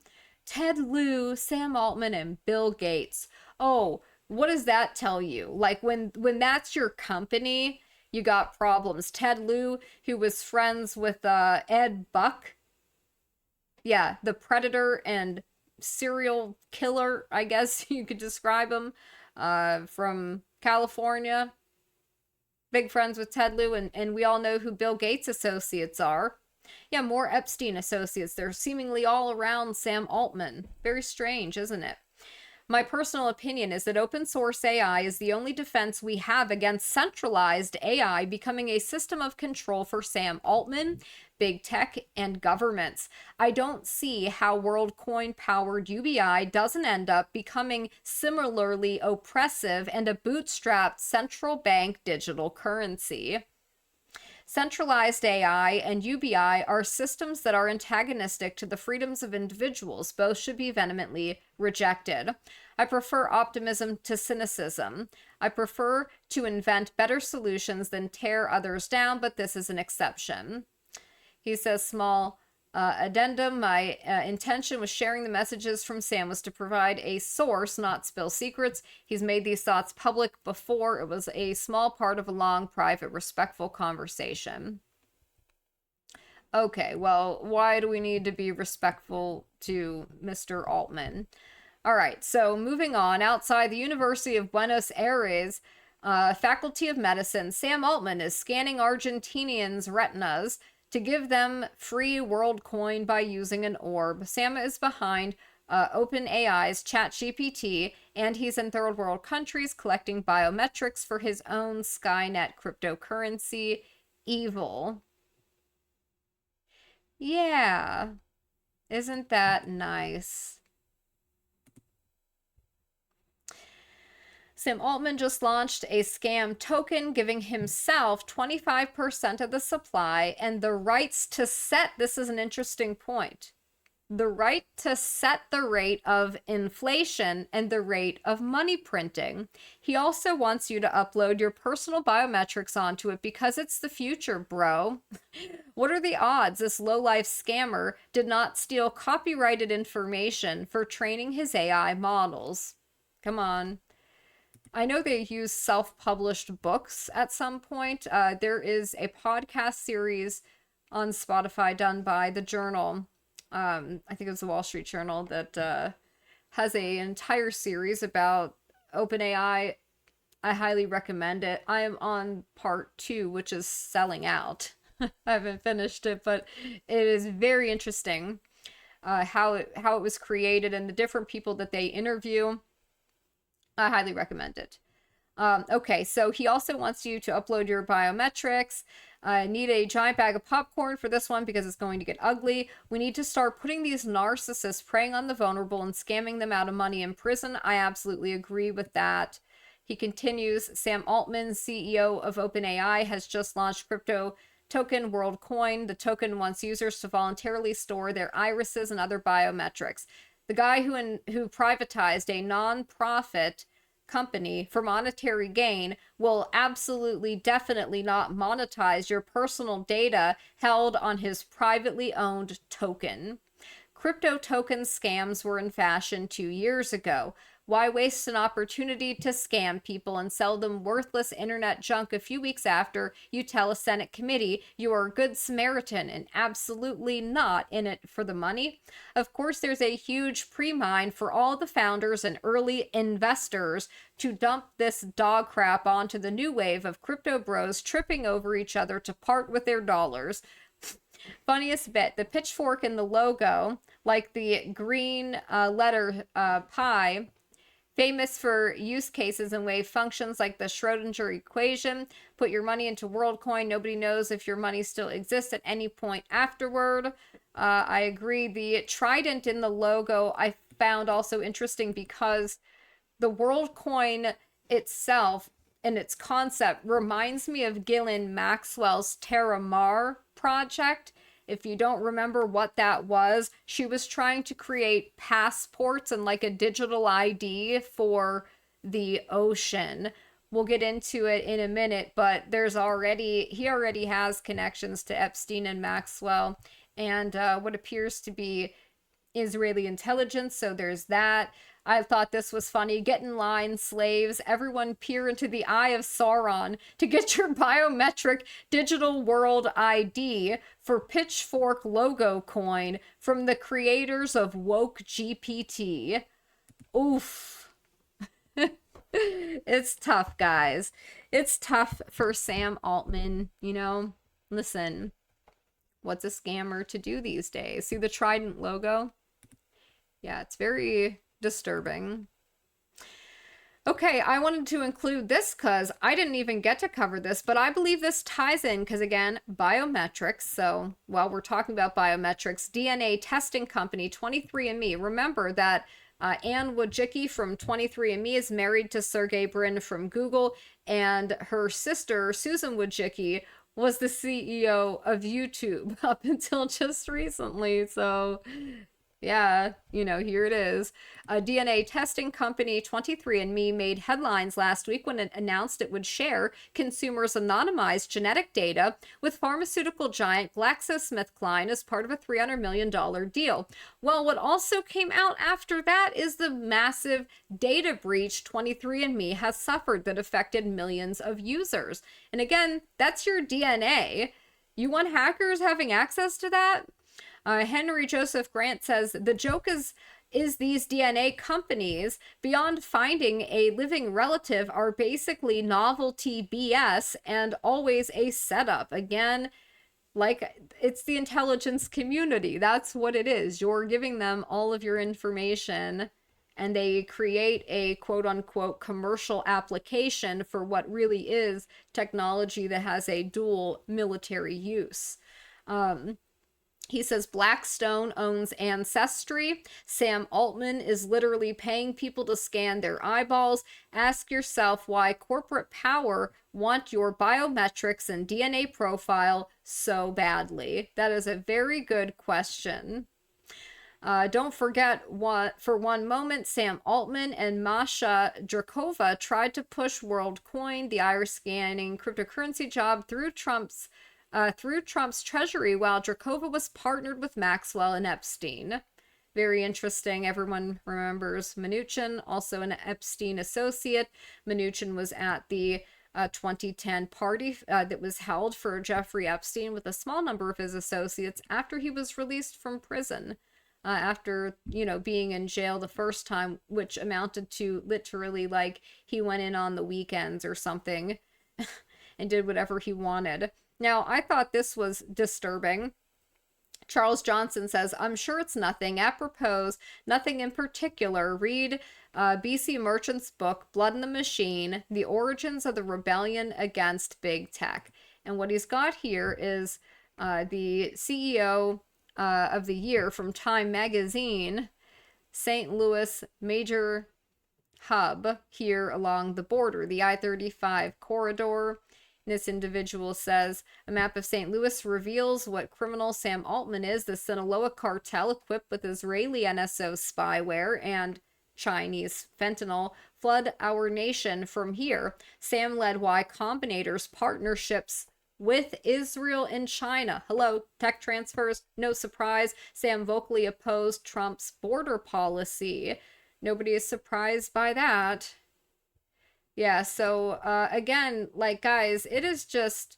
Ted Lieu, Sam Altman, and Bill Gates. Oh, what does that tell you? Like when that's your company, you got problems. Ted Lieu, who was friends with Ed Buck, yeah, the predator and serial killer, I guess you could describe him, from California. Big friends with Ted Lieu, and we all know who Bill Gates' associates are. Yeah, more Epstein associates. They're seemingly all around Sam Altman. Very strange, isn't it? My personal opinion is that open source AI is the only defense we have against centralized AI becoming a system of control for Sam Altman, big tech, and governments. I don't see how Worldcoin powered UBI doesn't end up becoming similarly oppressive and a bootstrapped central bank digital currency. Centralized AI and UBI are systems that are antagonistic to the freedoms of individuals. Both should be vehemently rejected. I prefer optimism to cynicism. I prefer to invent better solutions than tear others down, but this is an exception. He says, small addendum, my intention with sharing the messages from Sam was to provide a source, not spill secrets. He's made these thoughts public before. It was a small part of a long, private, respectful conversation. Okay, well, why do we need to be respectful to Mr. Altman? All right, so moving on, outside the University of Buenos Aires, Faculty of Medicine, Sam Altman is scanning Argentinians' retinas to give them free Worldcoin by using an orb. Sam is behind OpenAI's ChatGPT, and he's in third world countries collecting biometrics for his own Skynet cryptocurrency. Evil. Yeah. Isn't that nice? Sam Altman just launched a scam token giving himself 25% of the supply and the rights to set, this is an interesting point, the right to set the rate of inflation and the rate of money printing. He also wants you to upload your personal biometrics onto it because it's the future, bro. What are the odds this low-life scammer did not steal copyrighted information for training his AI models? Come on. I know they use self-published books at some point. There is a podcast series on Spotify done by The Journal. I think it was the Wall Street Journal that has an entire series about OpenAI. I highly recommend it. I am on part 2, which is selling out. I haven't finished it, but it is very interesting how it was created and the different people that they interview. I highly recommend it. Okay, so he also wants you to upload your biometrics. Need a giant bag of popcorn for this one because it's going to get ugly. We need to start putting these narcissists preying on the vulnerable and scamming them out of money in prison. I absolutely agree with that. He continues, Sam Altman, CEO of OpenAI, has just launched crypto token Worldcoin. The token wants users to voluntarily store their irises and other biometrics. The guy who privatized a non-profit company for monetary gain will absolutely, definitely not monetize your personal data held on his privately owned token. Crypto token scams were in fashion 2 years ago. Why waste an opportunity to scam people and sell them worthless internet junk a few weeks after you tell a Senate committee you are a good Samaritan and absolutely not in it for the money? Of course, there's a huge pre-mine for all the founders and early investors to dump this dog crap onto the new wave of crypto bros tripping over each other to part with their dollars. Funniest bit, the pitchfork in the logo, like the green letter pi, famous for use cases and wave functions like the Schrodinger equation. Put your money into Worldcoin. Nobody knows if your money still exists at any point afterward. I agree. The trident in the logo I found also interesting because the Worldcoin itself and its concept reminds me of Ghislaine Maxwell's Terra Mar Project. If you don't remember what that was, she was trying to create passports and like a digital ID for the ocean. We'll get into it in a minute, but he already has connections to Epstein and Maxwell and what appears to be Israeli intelligence. So there's that. I thought this was funny. Get in line, slaves. Everyone peer into the eye of Sauron to get your biometric digital world ID for Pitchfork logo coin from the creators of Woke GPT. Oof. It's tough, guys. It's tough for Sam Altman, you know? Listen, what's a scammer to do these days? See the Trident logo? Yeah, it's very disturbing. Okay, I wanted to include this because I didn't even get to cover this, but I believe this ties in because, again, biometrics. So while we're talking about biometrics, DNA testing company 23andMe. Remember that Anne Wojcicki from 23andMe is married to Sergey Brin from Google, and her sister, Susan Wojcicki, was the CEO of YouTube up until just recently. So yeah, you know, here it is. A DNA testing company, 23andMe, made headlines last week when it announced it would share consumers' anonymized genetic data with pharmaceutical giant GlaxoSmithKline as part of a $300 million deal. Well, what also came out after that is the massive data breach 23andMe has suffered that affected millions of users. And again, that's your DNA. You want hackers having access to that? Henry Joseph Grant says the joke is these DNA companies, beyond finding a living relative, are basically novelty BS and always a setup. Again, like, it's the intelligence community. That's what it is. You're giving them all of your information and they create a quote unquote commercial application for what really is technology that has a dual military use. He says Blackstone owns Ancestry. Sam Altman is literally paying people to scan their eyeballs. Ask yourself why corporate power want your biometrics and DNA profile so badly. That is a very good question. Don't forget, for one moment, Sam Altman and Masha Drakova tried to push Worldcoin, the iris-scanning cryptocurrency job, through Trump's treasury, while Drakova was partnered with Maxwell and Epstein. Very interesting. Everyone remembers Mnuchin, also an Epstein associate. Mnuchin was at the 2010 party that was held for Jeffrey Epstein with a small number of his associates after he was released from prison. After, you know, being in jail the first time, which amounted to literally like he went in on the weekends or something and did whatever he wanted. Now, I thought this was disturbing. Charles Johnson says, I'm sure it's nothing. Apropos, nothing in particular. Read B.C. Merchant's book, Blood in the Machine, The Origins of the Rebellion Against Big Tech. And what he's got here is the CEO of the year from Time Magazine, St. Louis major hub here along the border, the I-35 corridor. This individual says, a map of St. Louis reveals what criminal Sam Altman is, the Sinaloa cartel equipped with Israeli NSO spyware and Chinese fentanyl flood our nation from here. Sam led Y Combinator's partnerships with Israel and China. Hello, tech transfers, no surprise. Sam vocally opposed Trump's border policy. Nobody is surprised by that. Yeah, so again, like, guys, it is just,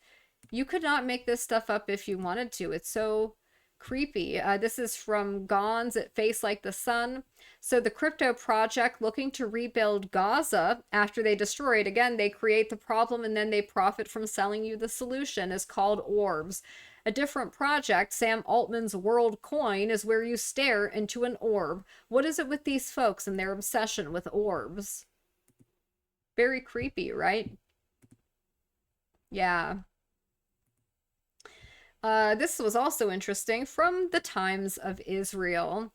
you could not make this stuff up if you wanted to. It's so creepy. This is from Gons at Face Like the Sun. So the crypto project looking to rebuild Gaza after they destroy it. Again, they create the problem and then they profit from selling you the solution, is called Orbs. A different project, Sam Altman's Worldcoin, is where you stare into an orb. What is it with these folks and their obsession with orbs? Very creepy, right? Yeah. This was also interesting from the Times of Israel.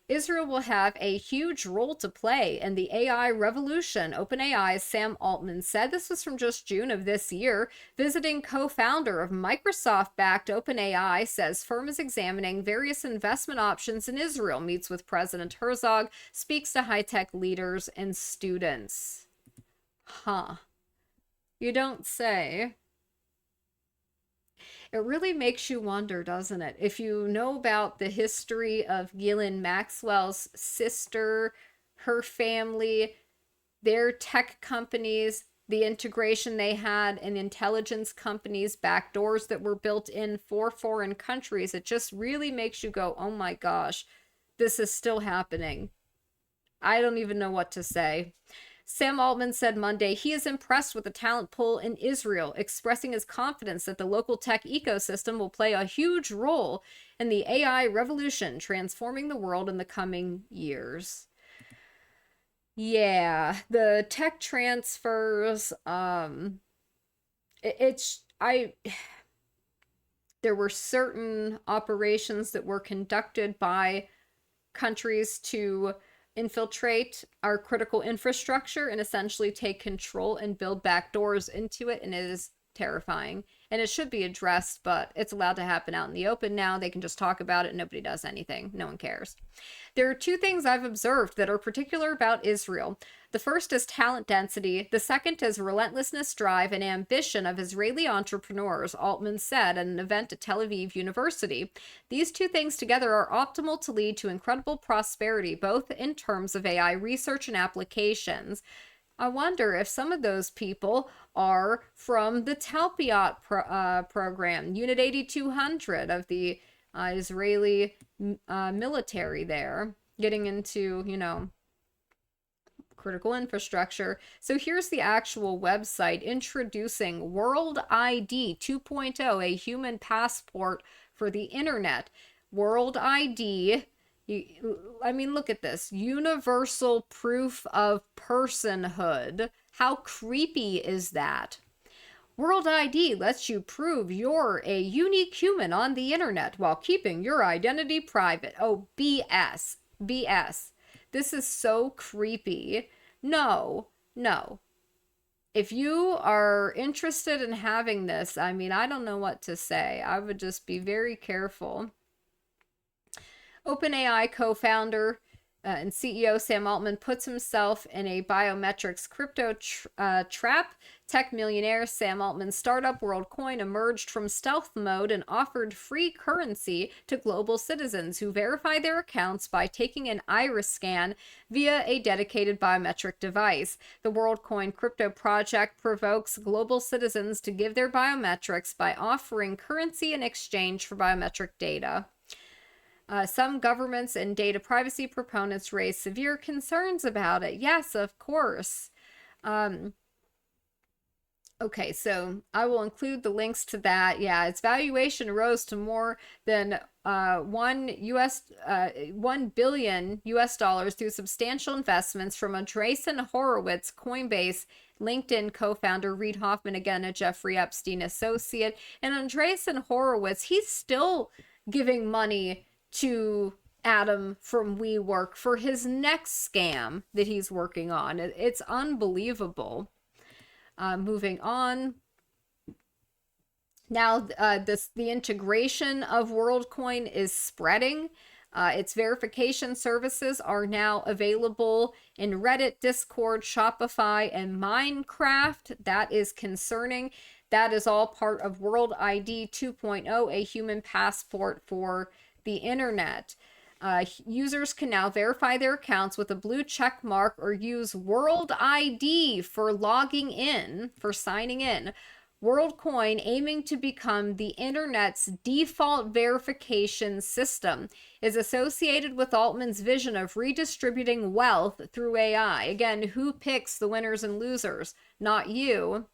Israel will have a huge role to play in the AI revolution, OpenAI's Sam Altman said. This was from just June of this year. Visiting co-founder of Microsoft-backed OpenAI says firm is examining various investment options in Israel, meets with President Herzog, speaks to high-tech leaders and students. Huh. You don't say. It really makes you wonder, doesn't it? If you know about the history of Ghislaine Maxwell's sister, her family, their tech companies, the integration they had in intelligence companies, backdoors that were built in for foreign countries, it just really makes you go, oh my gosh, this is still happening. I don't even know what to say. Sam Altman said Monday he is impressed with the talent pool in Israel, expressing his confidence that the local tech ecosystem will play a huge role in the AI revolution, transforming the world in the coming years. Yeah, the tech transfers, it's I there were certain operations that were conducted by countries to infiltrate our critical infrastructure and essentially take control and build back doors into it, and it is terrifying. And it should be addressed, but it's allowed to happen out in the open now. They can just talk about it, nobody does anything, no one cares. There are two things I've observed that are particular about Israel. The first is talent density. The second is relentlessness, drive, and ambition of Israeli entrepreneurs, Altman said at an event at Tel Aviv University. These two things together are optimal to lead to incredible prosperity, both in terms of AI research and applications. I wonder if some of those people are from the Talpiot program, Unit 8200 of the Israeli military there, getting into, critical infrastructure. So here's the actual website introducing World ID 2.0, a human passport for the internet. World ID, look at this. Universal proof of personhood. How creepy is that? World ID lets you prove you're a unique human on the internet while keeping your identity private. Oh, BS. BS. This is so creepy. No. If you are interested in having this, I don't know what to say. I would just be very careful. OpenAI co-founder and CEO Sam Altman puts himself in a biometrics crypto trap. Tech millionaire Sam Altman's startup Worldcoin emerged from stealth mode and offered free currency to global citizens who verify their accounts by taking an iris scan via a dedicated biometric device. The Worldcoin crypto project provokes global citizens to give their biometrics by offering currency in exchange for biometric data. Some governments and data privacy proponents raise severe concerns about it. Yes, of course. Okay, so I will include the links to that. Yeah, its valuation rose to more than $1 billion through substantial investments from Andreessen Horowitz, Coinbase, LinkedIn co-founder Reid Hoffman, again a Jeffrey Epstein associate, and Andreessen Horowitz. He's still giving money to Adam from WeWork for his next scam that he's working on. It's unbelievable. Moving on. Now, the integration of Worldcoin is spreading. Its verification services are now available in Reddit, Discord, Shopify, and Minecraft. That is concerning. That is all part of World ID 2.0, a human passport for the internet. Users can now verify their accounts with a blue check mark or use World ID for logging in, for signing in. Worldcoin, aiming to become the internet's default verification system, is associated with Altman's vision of redistributing wealth through AI. Again, who picks the winners and losers? Not you.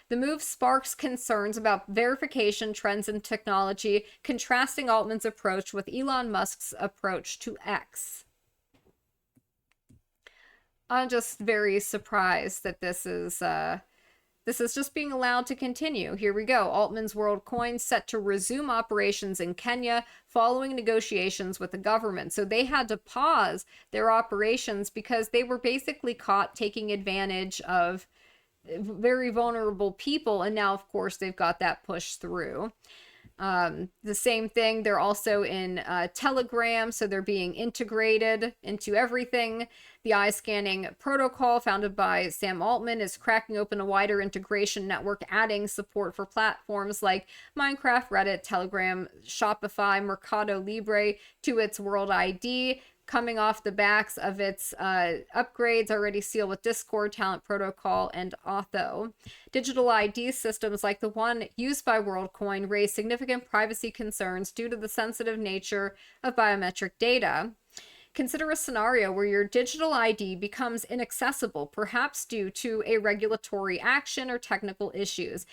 The move sparks concerns about verification trends in technology, contrasting Altman's approach with Elon Musk's approach to X. I'm just very surprised that this is just being allowed to continue. Here we go. Altman's Worldcoin set to resume operations in Kenya following negotiations with the government. So they had to pause their operations because they were basically caught taking advantage of very vulnerable people, and now of course they've got that pushed through. The same thing, they're also in Telegram, so they're being integrated into everything. The eye scanning protocol founded by Sam Altman is cracking open a wider integration network, adding support for platforms like Minecraft, Reddit, Telegram, Shopify, Mercado Libre to its World ID, coming off the backs of its upgrades already sealed with Discord, Talent Protocol, and Auth0. Digital ID systems like the one used by Worldcoin raise significant privacy concerns due to the sensitive nature of biometric data. Consider a scenario where your digital ID becomes inaccessible, perhaps due to a regulatory action or technical issues.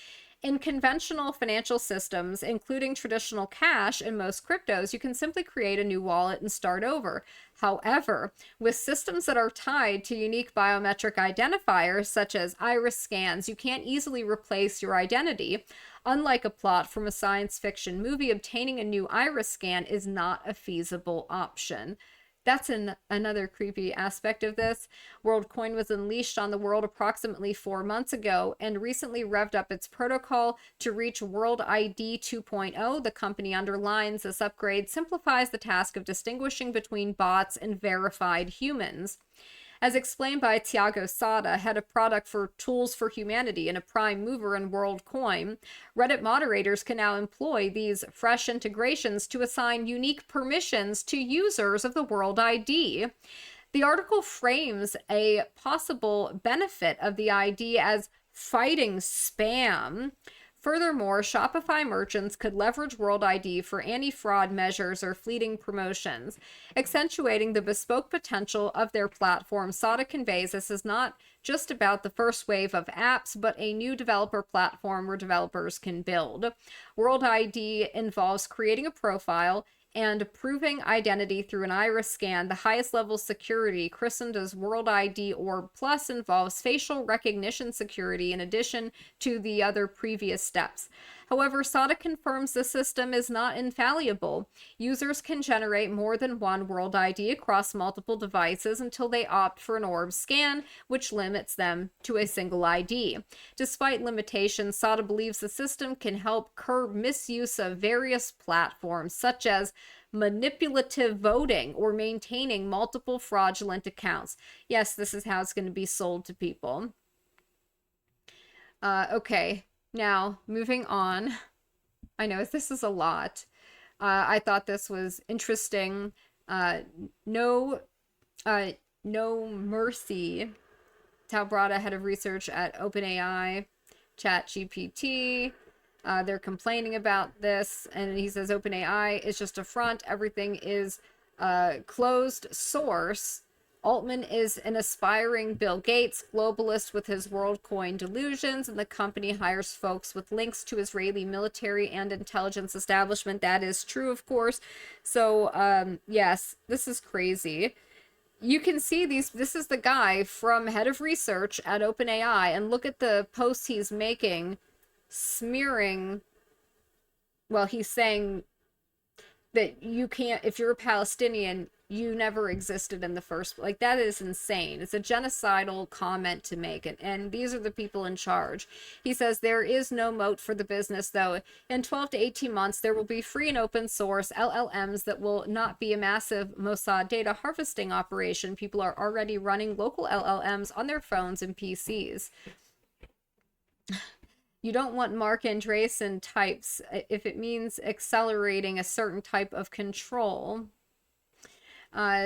In conventional financial systems, including traditional cash and most cryptos, you can simply create a new wallet and start over. However, with systems that are tied to unique biometric identifiers, such as iris scans, you can't easily replace your identity. Unlike a plot from a science fiction movie, obtaining a new iris scan is not a feasible option. That's another creepy aspect of this. Worldcoin was unleashed on the world approximately 4 months ago and recently revved up its protocol to reach World ID 2.0. The company underlines this upgrade simplifies the task of distinguishing between bots and verified humans. As explained by Tiago Sada, head of product for Tools for Humanity and a prime mover in Worldcoin, Reddit moderators can now employ these fresh integrations to assign unique permissions to users of the World ID. The article frames a possible benefit of the ID as fighting spam. Furthermore, Shopify merchants could leverage World ID for anti-fraud measures or fleeting promotions, accentuating the bespoke potential of their platform. Sada conveys this is not just about the first wave of apps, but a new developer platform where developers can build. World ID involves creating a profile and proving identity through an iris scan. The highest level security, christened as World ID Orb Plus, involves facial recognition security in addition to the other previous steps. However, Sada confirms the system is not infallible. Users can generate more than one World ID across multiple devices until they opt for an orb scan, which limits them to a single ID. Despite limitations, Sada believes the system can help curb misuse of various platforms, such as manipulative voting or maintaining multiple fraudulent accounts. Yes, this is how it's going to be sold to people. Okay. Now, moving on. I know this is a lot. I thought this was interesting. No Mercy, Talbrada, head of research at OpenAI, ChatGPT. They're complaining about this, and he says OpenAI is just a front. Everything is closed source. Altman is an aspiring Bill Gates globalist with his Worldcoin delusions, and the company hires folks with links to Israeli military and intelligence establishment. That is true, of course. So, yes, this is crazy. You can see this is the guy from head of research at OpenAI, and look at the posts he's making, smearing, well, he's saying that you can't, if you're a Palestinian, you never existed in the first, like, that is insane. It's a genocidal comment to make, and these are the people in charge. He says there is no moat for the business, though. In 12 to 18 months, there will be free and open source LLMs that will not be a massive Mossad data harvesting operation. People are already running local LLMs on their phones and PCs. You don't want Mark Andreessen types if it means accelerating a certain type of control.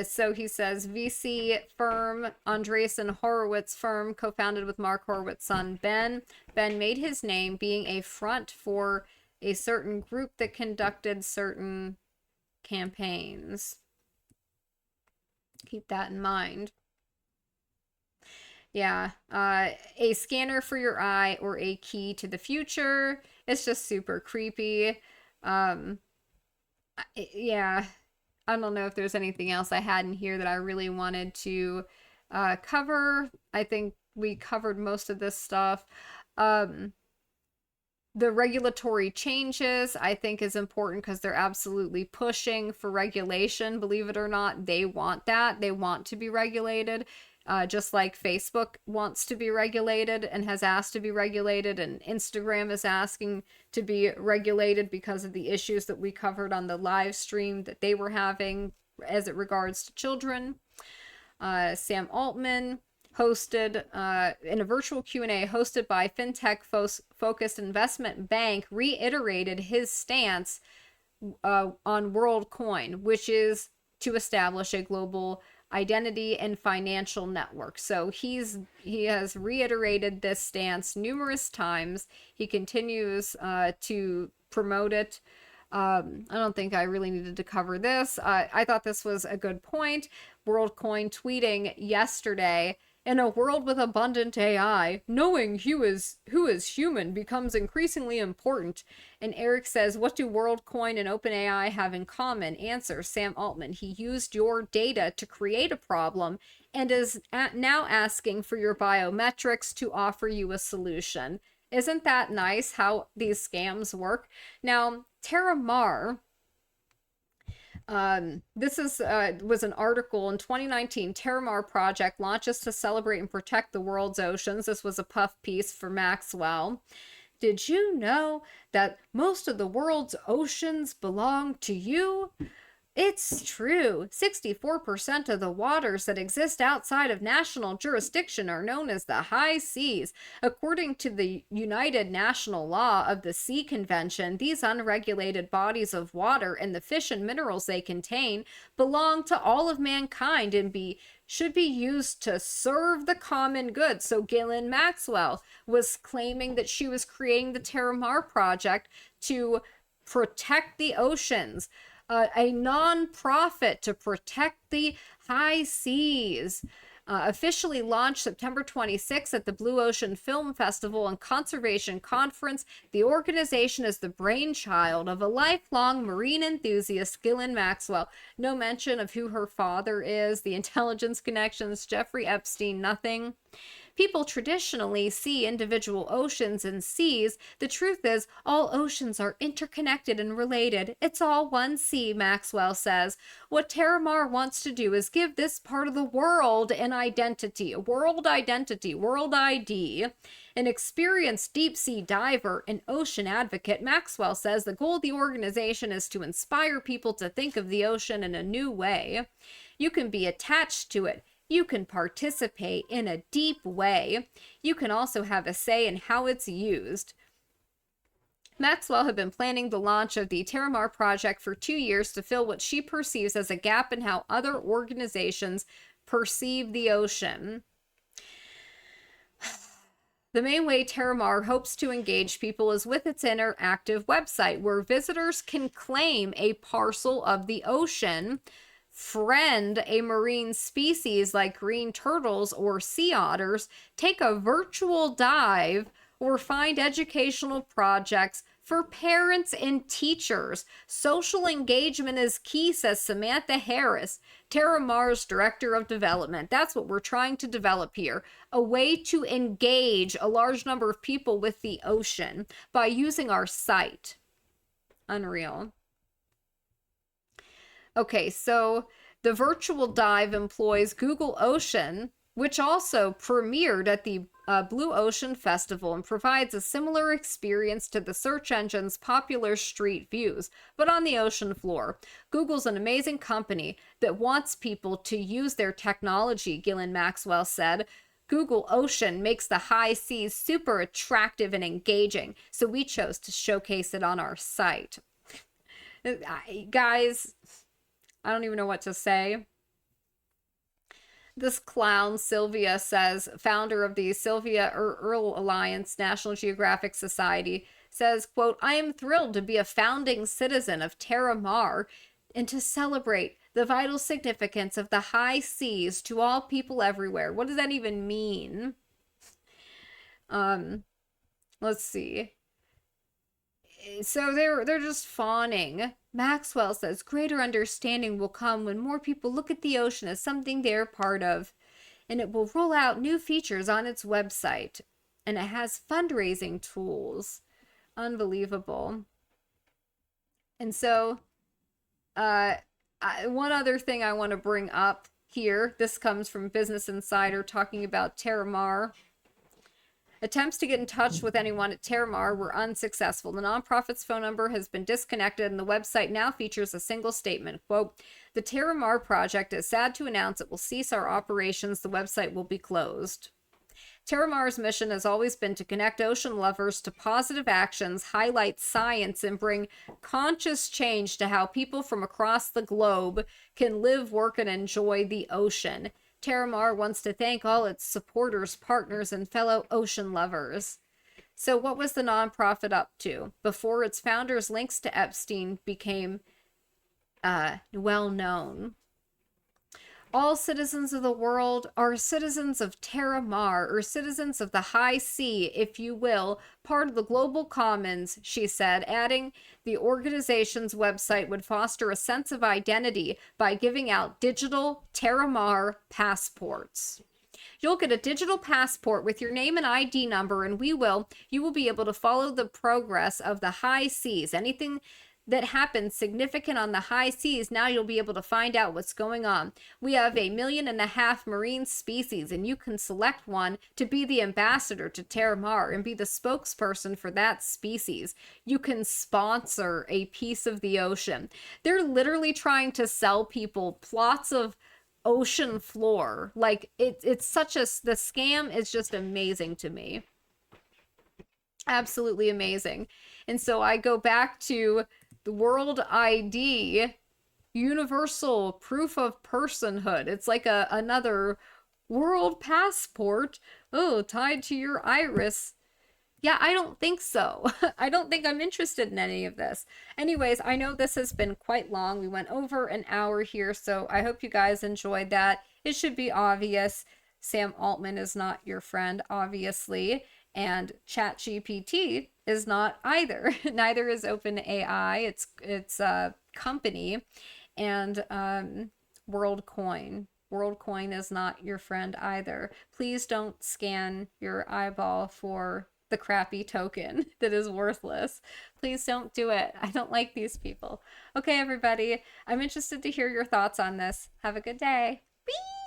So he says VC firm Andreessen Horowitz firm, co-founded with Mark Horowitz's son Ben. Ben made his name being a front for a certain group that conducted certain campaigns. Keep that in mind. Yeah, a scanner for your eye or a key to the future. It's just super creepy. Yeah. I don't know if there's anything else I had in here that I really wanted to cover. I think we covered most of this stuff. The regulatory changes, I think, is important because they're absolutely pushing for regulation. Believe it or not, they want that. They want to be regulated. just like Facebook wants to be regulated and has asked to be regulated, and Instagram is asking to be regulated because of the issues that we covered on the live stream that they were having as it regards to children. Sam Altman hosted in a virtual Q&A hosted by fintech-focused investment bank, reiterated his stance on Worldcoin, which is to establish a global identity and financial network. So he has reiterated this stance numerous times. He continues to promote it. I don't think I really needed to cover this. I thought this was a good point. Worldcoin tweeting yesterday, in a world with abundant AI, knowing who is human becomes increasingly important. And Eric says, what do Worldcoin and OpenAI have in common? Answer, Sam Altman. He used your data to create a problem and is now asking for your biometrics to offer you a solution. Isn't that nice how these scams work? Now, Terra Mar, this was an article in 2019. Terra Mar Project launches to celebrate and protect the world's oceans. This was a puff piece for Maxwell. Did you know that most of the world's oceans belong to you? It's true. 64% of the waters that exist outside of national jurisdiction are known as the high seas. According to the United National Law of the Sea Convention, these unregulated bodies of water and the fish and minerals they contain belong to all of mankind and should be used to serve the common good. So Ghislaine Maxwell was claiming that she was creating the Terra Mar Project to protect the oceans. A non-profit to protect the high seas. Officially launched September 26th at the Blue Ocean Film Festival and Conservation Conference, the organization is the brainchild of a lifelong marine enthusiast, Ghislaine Maxwell. No mention of who her father is, the intelligence connections, Jeffrey Epstein, nothing. People traditionally see individual oceans and seas. The truth is, all oceans are interconnected and related. It's all one sea, Maxwell says. What Terra Mar wants to do is give this part of the world an identity, world ID. An experienced deep-sea diver and ocean advocate, Maxwell says the goal of the organization is to inspire people to think of the ocean in a new way. You can be attached to it. You can participate in a deep way. You can also have a say in how it's used. Maxwell had been planning the launch of the Terra Mar Project for 2 years to fill what she perceives as a gap in how other organizations perceive the ocean. The main way Terra Mar hopes to engage people is with its interactive website, where visitors can claim a parcel of the ocean, friend a marine species like green turtles or sea otters, take a virtual dive, or find educational projects for parents and teachers. Social engagement is key, says Samantha Harris, Terra Mar's Director of Development. That's what we're trying to develop here. A way to engage a large number of people with the ocean by using our site. Unreal. Okay, so the virtual dive employs Google Ocean, which also premiered at the Blue Ocean Festival and provides a similar experience to the search engine's popular Street Views, but on the ocean floor. Google's an amazing company that wants people to use their technology, Ghislaine Maxwell said. Google Ocean makes the high seas super attractive and engaging, so we chose to showcase it on our site. Guys, I don't even know what to say. This clown, Sylvia, says, founder of the Sylvia Earle Alliance National Geographic Society, says, quote, I am thrilled to be a founding citizen of Terra Mar and to celebrate the vital significance of the high seas to all people everywhere. What does that even mean? Let's see. So they're just fawning. Maxwell says greater understanding will come when more people look at the ocean as something they're part of, and it will roll out new features on its website, and it has fundraising tools. Unbelievable. And so one other thing I want to bring up here. This comes from Business Insider talking about Terra Mar. Attempts to get in touch with anyone at Terra Mar were unsuccessful. The nonprofit's phone number has been disconnected, and the website now features a single statement. Quote, "The Terra Mar Project is sad to announce it will cease our operations. The website will be closed." Terra Mar's mission has always been to connect ocean lovers to positive actions, highlight science, and bring conscious change to how people from across the globe can live, work, and enjoy the ocean. Terra Mar wants to thank all its supporters, partners, and fellow ocean lovers. So what was the nonprofit up to before its founder's links to Epstein became well known? All citizens of the world are citizens of Terra Mar, or citizens of the high sea, if you will, part of the global commons, she said, adding the organization's website would foster a sense of identity by giving out digital Terra Mar passports. You'll get a digital passport with your name and ID number, and you will be able to follow the progress of the high seas. Anything that happens significant on the high seas, now you'll be able to find out what's going on. We have 1.5 million marine species, and you can select one to be the ambassador to Terra Mar and be the spokesperson for that species. You can sponsor a piece of the ocean. They're literally trying to sell people plots of ocean floor. Like, it's such a, the scam is just amazing to me. Absolutely amazing. And so I go back to the World ID, universal proof of personhood. It's like another world passport, tied to your iris. Yeah, I don't think so. I don't think I'm interested in any of this. Anyways, I know this has been quite long. We went over an hour here, so I hope you guys enjoyed that. It should be obvious. Sam Altman is not your friend, obviously, and ChatGPT is not either. Neither is OpenAI. It's a company, and Worldcoin. Worldcoin is not your friend either. Please don't scan your eyeball for the crappy token that is worthless. Please don't do it. I don't like these people. Okay, everybody, I'm interested to hear your thoughts on this. Have a good day. Bye.